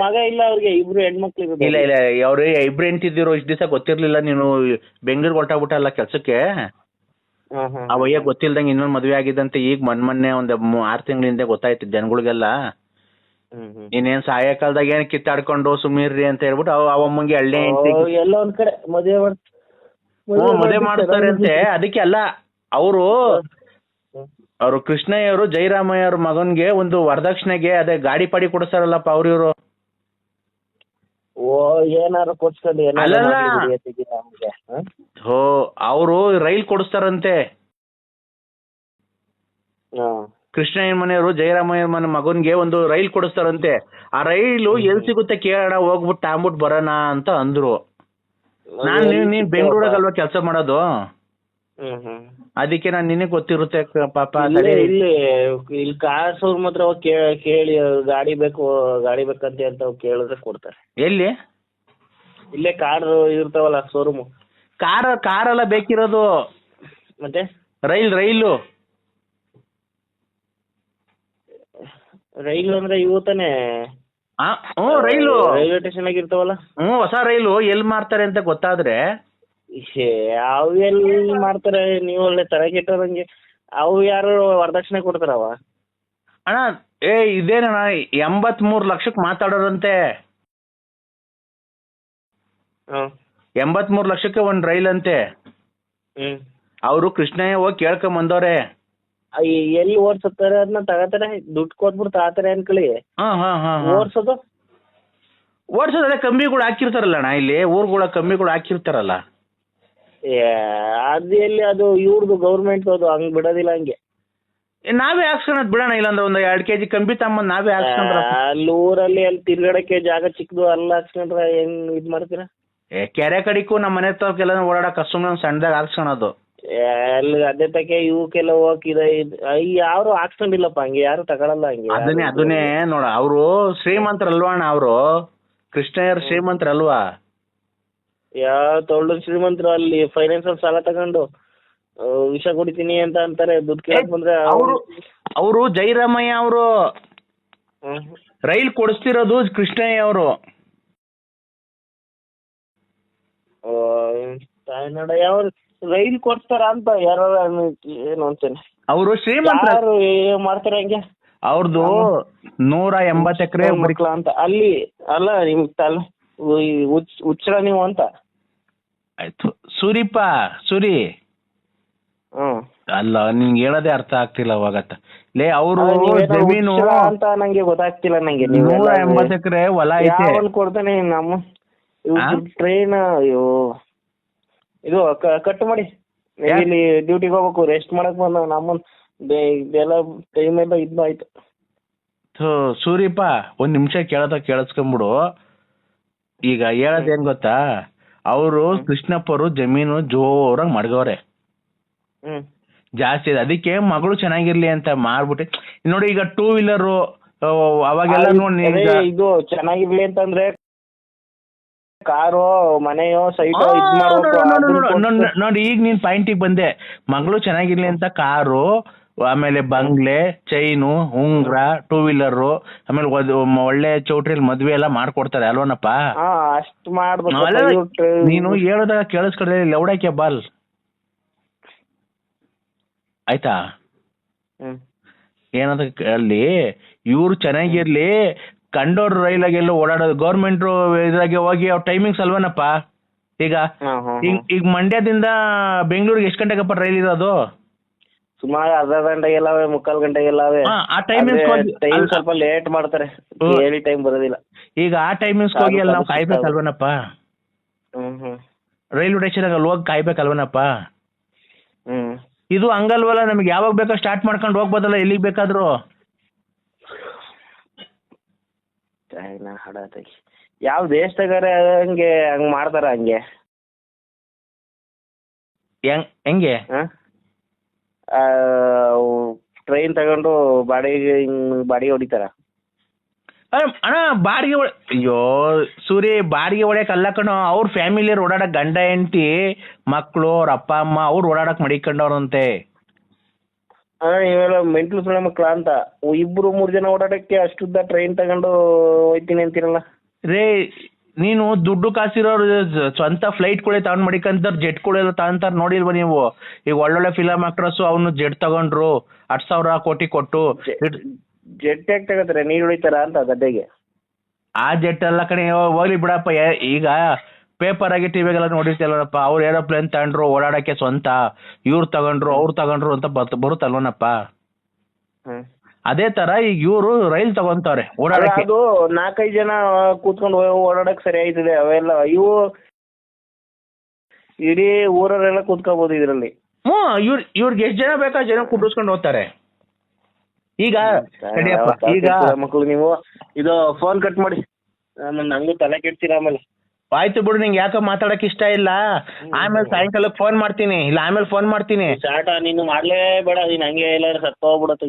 ಮಗ ಇಲ್ಲ ಅವ್ರಿಗೆ, ಇಬ್ರು ಹೆಣ್ಮಕ್ಳು. ಇಲ್ಲ ಅವ್ರು ಇಬ್ರು ಹೆಂಡ್ತಿದ್ರು. ಇಷ್ಟ ದಿವಸ ಗೊತ್ತಿರ್ಲಿಲ್ಲ, ನೀನು ಬೆಂಗಳೂರಿಗೆ ಹೊರಟಾಗ್ಬಿಟ್ಟಲ್ಲ ಕೆಲ್ಸಕ್ಕೆ. ಅವಯ್ಯ ಗೊತ್ತಿಲ್ದಂಗೆ ಇನ್ನೊಂದು ಮದ್ವೆ ಆಗಿದ್ದಂತೆ. ಈಗ ಮೊನ್ನೆ ಒಂದ್ 6 ತಿಂಗಳ ಹಿಂದೆ ಗೊತ್ತಾಯ್ತು ಜನಗಳಿಗೆಲ್ಲ. ಇನ್ನೇನ್ ಸಾಯ ಕಾಲದಾಗ ಏನ್ ಕಿತ್ತಾಡ್ಕೊಂಡು ಸುಮ್ಮಿರ್ರಿ ಅಂತ ಹೇಳ್ಬಿಟ್ಟು ಅವಮ್ಮಂಗೆ ಹಳ್ಳಿ ಎಲ್ಲ ಒಂದ್ ಕಡೆ ಮದುವೆ ಮಾಡ್ತಾರೆ ಅಂತೆ. ಅದಕ್ಕೆ ಅಲ್ಲ, ಅವರು ಕೃಷ್ಣಯ್ಯ ಅವರು ಜಯರಾಮಯ್ಯ ಅವ್ರ ಮಗನ್ಗೆ ಒಂದು ವರದಕ್ಷಿಣೆಗೆ ಅದೇ ಗಾಡಿ ಪಾಡಿ ಕೊಡಿಸ್ತಾರಲ್ಲಪ್ಪ ಅವ್ರಿವ್ರು. ಏನಾರು ಕೊಡ್ಸ್ಕೊಂಡು ಅವರು ರೈಲ್ ಕೊಡಿಸ್ತಾರಂತೆ. ಕೃಷ್ಣಯ್ಯನ ಮನೆಯವರು ಜಯರಾಮಯ್ಯ ಮಗನ್ಗೆ ಒಂದು ರೈಲ್ ಕೊಡಿಸ್ತಾರಂತೆ. ಆ ರೈಲು ಎಲ್ಲಿ ಸಿಗುತ್ತೆ ಕೇಳೋಣ, ಹೋಗ್ಬಿಟ್ಟು ತಗೊಂಬಿಟ್ಟು ಬರೋಣ ಅಂತ ಅಂದ್ರು. ನೀನ್ ಬೆಂಗಳೂರಾಗಲ್ವಾ ಕೆಲಸ ಮಾಡೋದು, ಅದಕ್ಕೆ ನಾನು ನಿನಗೆ ಗೊತ್ತಿರುತ್ತೆ ಪಾಪ. ಇಲ್ಲಿ ಕಾರ್ ಶೋರೂಮ್ ಹತ್ರ ಕೇಳಿ ಗಾಡಿ ಬೇಕಂತ ಅಂತ ಕೇಳಿದ್ರೆ ಕೊಡ್ತಾರೆ. ಎಲ್ಲಿ? ಇಲ್ಲೇ ಕಾರ್ ಇರ್ತಾವಲ್ಲ ಶೋರೂಮ್. ಕಾರೆಲ್ಲ ಬೇಕಿರೋದು, ಮತ್ತೆ ರೈಲು ಅಂದ್ರೆ ಇವು ತಾನೆ. ರೈಲು ರೈಲ್ವೆ ಸ್ಟೇಷನ್ ಆಗಿ ಇರ್ತಾವಲ್ಲ. ಹೊಸ ರೈಲು ಎಲ್ಲಿ ಮಾಡ್ತಾರೆ ಅಂತ ಗೊತ್ತಾದ್ರೆ. ಅವು ಎಲ್ಲಿ ಮಾಡ್ತಾರೆ? ನೀವು ಒಳ್ಳೆ ತಲೆ ಕೆಟ್ಟೋದಂಗೆ. ಅವು ಯಾರು ವರದಕ್ಷಿಣೆ ಕೊಡ್ತಾರವ? ಅಣ್ಣ ಇದೇನಣ್ಣ 83 ಲಕ್ಷಕ್ಕೆ ಮಾತಾಡೋರಂತೆ. 83 ಲಕ್ಷಕ್ಕೆ ಒಂದು ರೈಲ್ ಅಂತೆ. ಹ್ಮ್ ಅವರು ಕೃಷ್ಣಯ್ಯ ಹೋಗಿ ಕೇಳ್ಕೊಂಡ್ ಬಂದವ್ರೆ. ಎಲ್ಲಿ ಓಡ್ಸುತ್ತಾರೆ ಅದನ್ನ ತಗೋತಾರೆ, ದುಡ್ಡು ಕೊಟ್ಬಿಟ್ಟು ತಗೋತಾರೆ ಅನ್ಕೊಳ್ಳಿ. ಓಡ್ಸೋದು ಓಡಿಸೋದಲ್ಲ ಕಂಬಿಗಳು ಹಾಕಿರ್ತಾರಲ್ಲ ಅಣ್ಣ, ಇಲ್ಲಿ ಊರುಗಳ ಕಂಬಿಗಳು ಹಾಕಿರ್ತಾರಲ್ಲ. ಅದು ಎಲ್ಲಿ, ಅದು ಇವ್ರದ್ದು ಗೌರ್ಮೆಂಟ್ ಅದು ಹಂಗ್ ಬಿಡೋದಿಲ್ಲ ಹಂಗೆ. ನಾವೇ ಹಾಕ್ಸ್ಕೊಳದ್ ಬಿಡೋಣ, ಇಲ್ಲಾಂದ್ರೆ ಒಂದು 2 kg ಕಂಬಿ ತಗೊಂಬಂದು ನಾವೇ ಹಾಕ್ಸ್ಕೊಂಡ್ರ. ಅಲ್ಲಿ ಊರಲ್ಲಿ ಅಲ್ಲಿ ತಿರ್ಗಾಡಕ್ಕೆ ಜಾಗ ಚಿಕ್ಕದು, ಅಲ್ಲಿ ಹಾಕ್ಸ್ಕೊಂಡ್ರೆ ಹೆಂಗ್ ಇದ್ ಮಾಡ್ತೀರಾ? ಕೆರೆ ಕಡಿಗೂ ನಮ್ಮ ಮನೆ ತವಕ್ಕೆಲ್ಲ ಓಡಾಡಕ್ ಸುಮ್ಮನೆ ಸಣ್ಣದಾಗ ಹಾಕ್ಸ್ಕೊಳೋದು. ಅಲ್ಲಿ ಅದೇ ತಕ್ಕೆ ಇವಕ್ಕೆಲ್ಲ ಹೋಗಕ್ ಯಾರು ಹಾಕ್ಸ್ಕೊಂಡಿಲ್ಲಪ್ಪ, ಹಂಗೆ ಯಾರು ತಗೊಳಲ್ಲ ಹಂಗೆ. ಅದನ್ನೇ ನೋಡ, ಅವರು ಶ್ರೀಮಂತರಲ್ವಾ ಅಣ್ಣ, ಅವರು ಕೃಷ್ಣಯ್ಯರ್ ಶ್ರೀಮಂತರಲ್ವಾ? ಯಾವ ತೊಳ್ಳು ಶ್ರೀಮಂತರು ಅಲ್ಲಿ ಫೈನಾನ್ಸ್ ಅಲ್ಲಿ ಸಾಲ ತಗೊಂಡು ವಿಷ ಕುಡಿತೀನಿ ಅಂತ ಅಂತಾರೆ, ದುಡ್ಡು ಕೇಳಕ್ ಬಂದ್ರೆ. ಅವರು ಜೈರಾಮಯ್ಯ ಅವರು ರೈಲ್ ಕೊಡಿಸ್ತಿರೋದು ಕೃಷ್ಣಯ್ಯ ಅವರು. ಯಾವ ರೈಲ್ ಕೊಡ್ತಾರ ಅಂತ ಯಾರು ಏನು ಅಂತಾನೆ. ಅವರು ಶ್ರೀಮಂತ ಮಾಡ್ತಾರೆ ಹಂಗೆ. ಅವ್ರದ್ದು 180 ಎಕರೆ ಮಕ್ಳ ಅಂತ ಅಲ್ಲಿ ಅಲ್ಲ, ನಿಮ್ ಹುಚ್ಚರ ನೀವು ಅಂತ. ಆಯ್ತು ಸೂರಿಪ್ಪ, ಸೂರಿ ಅಲ್ಲ, ನಿನ್ಗೆ ಹೇಳೋದೇ ಅರ್ಥ ಆಗ್ತಿಲ್ಲ ಅವಾಗತ್ತ ಲೇ. ಅವರು ಜಮೀನು ಅಂತ ನಂಗೆ ಗೊತ್ತಾಗ್ತಿಲ್ಲ ನಂಗೆ. 180 ಎಕರೆ ಹೊಲ ಐತೆ. ಕೊಡ್ತಾನೆ ನಮ್ಮ ಟ್ರೈನ್. ಅಯ್ಯೋ ಇದು ಕಟ್ ಮಾಡಿ, ಇಲ್ಲಿ ಡ್ಯೂಟಿಗೆ ಹೋಗ್ಬೇಕು, ರೆಸ್ಟ್ ಮಾಡಕ್ ಬಂದ ನಮ್ಮನ್ ಇದೆಲ್ಲ ಟೈಮ್ ಎಲ್ಲ ಇದ್ ಆಯ್ತು. ಸೂರಿಪ್ಪ ಒಂದ್ ನಿಮಿಷ ಕೇಳಿಸ್ಕೊಂಬಿಡು. ಈಗ ಹೇಳೋದ್ ಏನ್ ಗೊತ್ತಾ, ಅವರು ಕೃಷ್ಣಪ್ಪರು ಜಮೀನು ಜೋರಾಗಿ ಮಡ್ಗವ್ರೆ, ಜಾಸ್ತಿ ಇದೆ. ಅದಕ್ಕೆ ಮಗಳು ಚೆನ್ನಾಗಿರ್ಲಿ ಅಂತ ಮಾಡ್ಬಿಟ್ಟೆ ನೋಡಿ. ಈಗ 2 ವೀಲರ್ ಅವಾಗೆಲ್ಲ ನೋಡಿ, ಇದು ಚೆನ್ನಾಗಿರ್ಲಿ ಅಂತಂದ್ರೆ ಕಾರು, ಮನೆಯೋ, ಸೈಟೋ ನೋಡಿ. ಈಗ ನೀನ್ ಪಾಯಿಂಟಿಗೆ ಬಂದೆ, ಮಗಳು ಚೆನ್ನಾಗಿರ್ಲಿ ಅಂತ ಕಾರು, ಆಮೇಲೆ ಬಂಗ್ಲೆ, ಚೈನು, ಉಂಗ್ರ, 2 ವೀಲರ್, ಆಮೇಲೆ ಒಳ್ಳೆ ಚೌಟ್ರಿಯಲ್ಲಿ ಮದ್ವೆ ಎಲ್ಲ ಮಾಡ್ಕೊಡ್ತಾರೆ ಅಲ್ವನಪ್ಪ? ಅಷ್ಟು ಮಾಡ್ಬೇಕು. ನೀನು ಹೇಳೋದಾಗ ಕೇಳಿಸ್ಕೊಡ್ದೆ ಲೌಡಾಕೆ ಬಾಲ್ ಆಯ್ತಾ? ಏನಂತ ಅಲ್ಲಿ ಇವ್ರು ಚೆನ್ನಾಗಿರ್ಲಿ, ಕಂಡೋರ್ ರೈಲಾಗೆಲ್ಲ ಓಡಾಡೋದು, ಗೌರ್ಮೆಂಟ್ ಇದ್ರಾಗೆ ಹೋಗಿ ಅವ್ರ ಟೈಮಿಂಗ್ಸ್ ಅಲ್ವನಪ್ಪ? ಈಗ ಮಂಡ್ಯದಿಂದ ಬೆಂಗಳೂರಿಗೆ ಎಷ್ಟು ಗಂಟೆಗಪ್ಪ ರೈಲ್ ಇರೋದು? ಸುಮಾರು ಅರ್ಧ ಗಂಟೆಗೆಲ್ಲವೆ, 3/4 ಗಂಟೆಗೆಲ್ಲವೆ. ಆ ಟೈಮಿಂಗ್ ಸ್ವಲ್ಪ ಲೇಟ್ ಮಾಡ್ತಾರೆ, ಹೇಳಿ ಟೈಮ್ ಬರೋದಿಲ್ಲ. ಈಗ ಆ ಟೈಮಿಂಗ್ಸ್ ಹೋಗಿ ಅಲ್ಲಿ ನಾವು ಕಾಯ್ಬೇಕಲ್ವನಪ್ಪ? ರೈಲ್ವೆ ಸ್ಟೇಷನ್ ಅಲ್ಲಿ ಹೋಗಿ ಕಾಯ್ಬೇಕಲ್ವನಪ್ಪ? ಇದು ಹಂಗಲ್ವಲ್ಲ, ನಮ್ಗೆ ಯಾವಾಗ ಬೇಕೋ ಸ್ಟಾರ್ಟ್ ಮಾಡ್ಕೊಂಡು ಹೋಗ್ಬೋದಲ್ಲ ಎಲ್ಲಿಗೆ ಬೇಕಾದ್ರೂ. ಯಾವ ದೇಶದಾಗ ಹಂಗೆ ಹಂಗ್ ಮಾಡ್ತಾರ? ಹಂಗೆ ಹೆಂಗೆ ಟ್ರೈನ್ ತಗೊಂಡು ಬಾಡಿಗೆ ಹೊಡಿತಾರ ಅಣ್ಣ? ಬಾಡಿಗೆ ಅಯ್ಯೋ ಸೂರಿ, ಬಾಡಿಗೆ ಹೊಡ್ಯಕ್ ಅಲ್ಲ ಕಣೋ, ಅವ್ರ ಫ್ಯಾಮಿಲಿಯರ್ ಓಡಾಡಕ್, ಗಂಡ ಹೆಂಡತಿ ಮಕ್ಕಳು, ಅವ್ರ ಅಪ್ಪ ಅಮ್ಮ ಅವ್ರು ಓಡಾಡಕ್ ಮಡಿಕೊಂಡವ್ರಂತೆ. ನೀವೆಲ್ಲ ಮೆಂಟ್ಲು ಸುಳ್ಳ ಮಕ್ಳ ಅಂತ 2-3 ಜನ ಓಡಾಡಕ್ಕೆ ಅಷ್ಟುದ್ದ ಟ್ರೈನ್ ತಗೊಂಡು ಹೋಯ್ತೀನಿ ಅಂತೀರಲ್ಲ ರೇ. ನೀನು ದುಡ್ಡು ಕಾಸಿರೋರು ಸ್ವಂತ ಫ್ಲೈಟ್ಗಳೇ ತಗೊಂಡ್ ಮಡಿಕಂತಾರ, ಜೆಟ್ಗಳೆಲ್ಲ ತಗೊಂತಾರ, ನೋಡಿಲ್ವ ನೀವು? ಈಗ ಒಳ್ಳೊಳ್ಳೆ ಫಿಲಮ್ ಆಕ್ಟ್ರಸ್ ಅವನು ಜೆಟ್ ತಗೊಂಡ್ರು 8,000 ಕೋಟಿ ಕೊಟ್ಟು. ಜೆಟ್ ಯಾಕೆ ತಗೋತಾರೆ, ನೀರು ಹೊಡಿತಾರ ಅಂತ ಗದ್ದೆಗೆ? ಆ ಜೆಟ್ ಎಲ್ಲ ಕಡೆ ಹೋಗ್ಲಿ ಬಿಡಪ್ಪ. ಈಗ ಪೇಪರ್ ಆಗಿ ಟಿವಿಗೆಲ್ಲ ನೋಡಿರ್ತಿಲ್ವನಪ್ಪ, ಅವ್ರು ಏರೋಪ್ಲೇನ್ ತಗೊಂಡ್ರು ಓಡಾಡಕ್ಕೆ ಸ್ವಂತ, ಇವ್ರು ತಗೊಂಡ್ರು ಅವ್ರು ತಗೊಂಡ್ರು ಅಂತ ಬರುತ್ತಲ್ವನಪ್ಪ? ಅದೇ ತರ ಈಗ ಇವರು ರೈಲ್ ತಗೊಂತವ್ರೆ ಓಡಾಡಕ್ಕೆ. ಅದು 4-5 ಜನ ಕೂತ್ಕೊಂಡು ಓಡಾಡಕ್ ಸರಿ ಆಯ್ತದೆ. ಅವೆಲ್ಲ ಇವು ಇಡೀ ಊರವರೆಲ್ಲ ಕೂತ್ಕೋಬಹುದು ಇದ್ರಲ್ಲಿ. ಇವ್ರಿಗೆ ಎಷ್ಟು ಜನ ಬೇಕಾ ಜನ ಕುಂಡಿಸ್ಕೊಂಡು ಹೋಗ್ತಾರೆ. ಈಗ ಈಗ ಮಕ್ಕಳು ನೀವು ಇದು ಫೋನ್ ಕಟ್ ಮಾಡಿ, ನಂಗೂ ತಲೆ ಕೆಡ್ತೀರ ಆಮೇಲೆ. ಆಯ್ತು ಬಿಡು, ನಿಂಗೆ ಯಾಕೆ ಮಾತಾಡಕ್ ಇಷ್ಟ ಇಲ್ಲ, ಆಮೇಲೆ ಸಾಯಂಕಾಲಕ್ಕೆ ಫೋನ್ ಮಾಡ್ತೀನಿ, ಇಲ್ಲ ಆಮೇಲೆ ಫೋನ್ ಮಾಡ್ತೀನಿ. ಸ್ಟಾರ್ಟ್ ನೀನು ಮಾಡ್ಲೇ ಬೇಡ, ನೀನ್ ಹಂಗೆ ಎಲ್ಲಾರು ಸತ್ತ ಹೋಗ್ಬಿಡತ್ತೆ.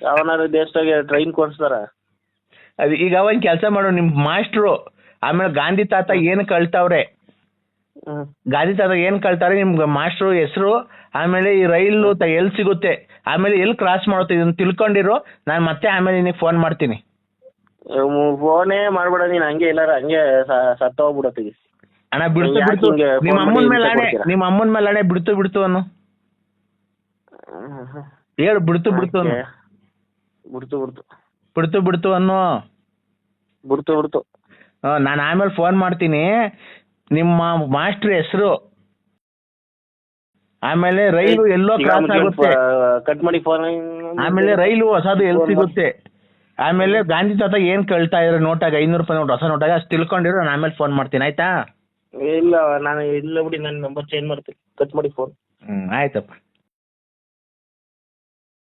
ಯಾವನಾದ್ರು ದೇಶದಾಗೆ ಟ್ರೈನ್ ಕೊಡ್ಸ್ತಾರ? ಅದು ಈಗ ಒಂದ್ ಕೆಲಸ ಮಾಡು, ನಿಮ್ ಮಾಸ್ಟ್ರು ಆಮೇಲೆ ಗಾಂಧಿ ತಾತ ಏನ್ ಕಳ್ತಾವ್ರೆ, ಗಾಂಧಿ ತಾತ ಏನ್ ಕಳ್ತಾರೆ ನಿಮ್ಗೆ ಮಾಸ್ಟ್ರು ಹೆಸರು, ಆಮೇಲೆ ಈ ರೈಲು ಎಲ್ಲಿ ಸಿಗುತ್ತೆ, ಆಮೇಲೆ ಎಲ್ಲಿ ಕ್ರಾಸ್ ಮಾಡುತ್ತೆ, ಇದನ್ನ ತಿಳ್ಕೊಂಡಿರೋ. ನಾನು ಮತ್ತೆ ಆಮೇಲೆ ನಿನಗೆ ಫೋನ್ ಮಾಡ್ತೀನಿ. ಫೋನೇ ಮಾಡ್ಬೇಡ ನೀನ್, ಹಂಗೆ ಎಲ್ಲಾರ ಹಂಗೆ ಸತ್ತ ಹೋಗ್ಬಿಡತ್ತೆ. ಅಣ್ಣ ಬಿಡ್ತು ನಿಮ್ಮ ಅಮ್ಮನ ಮೇಲೆ ಆಣೆ, ನಿಮ್ಮ ಅಮ್ಮನ ಮೇಲೆ ಆಣೆ ಬಿಡ್ತು ಅನ್ನು ಹೇಳು. ಬಿಡ್ತು ಅನ್ನು ಬಿಡ್ತು ಅನ್ನು. ನಾನು ಆಮೇಲೆ ಫೋನ್ ಮಾಡ್ತೀನಿ. ನಿಮ್ಮ ಮಾಸ್ಟರ್ ಹೆಸರು, ಆಮೇಲೆ ರೈಲು ಎಲ್ಲೋ ಕ್ರಾಸ್ ಆಗುತ್ತೆ, ಕಟ್ ಮಾಡಿ ಫೋನ್. ಆಮೇಲೆ ರೈಲು ಹೊಸದು ಎಲ್ಲಿ ಸಿಗುತ್ತೆ, ಆಮೇಲೆ ಗಾಂಧಿ ತಾತ ಏನ್ ಕೇಳ್ತಾ ಇದ್ರು ನೋಟಾಗ, 500 ರೂಪಾಯಿ ನೋಟ್, ಹೊಸ ನೋಟಾಗ ಅಷ್ಟು ತಿಳ್ಕೊಂಡಿರೋ, ನಾನು ಆಮೇಲೆ ಫೋನ್ ಮಾಡ್ತೀನಿ ಆಯ್ತಾ? ಇಲ್ಲ ನಾನು ಇಲ್ಲ ಬಿಡಿ, ನನ್ನ ನಂಬರ್ ಚೇಂಜ್ ಮಾಡ್ತೀನಿ, ಕಟ್ ಮಾಡಿ ಫೋನ್. ಆಯ್ತಪ್ಪ.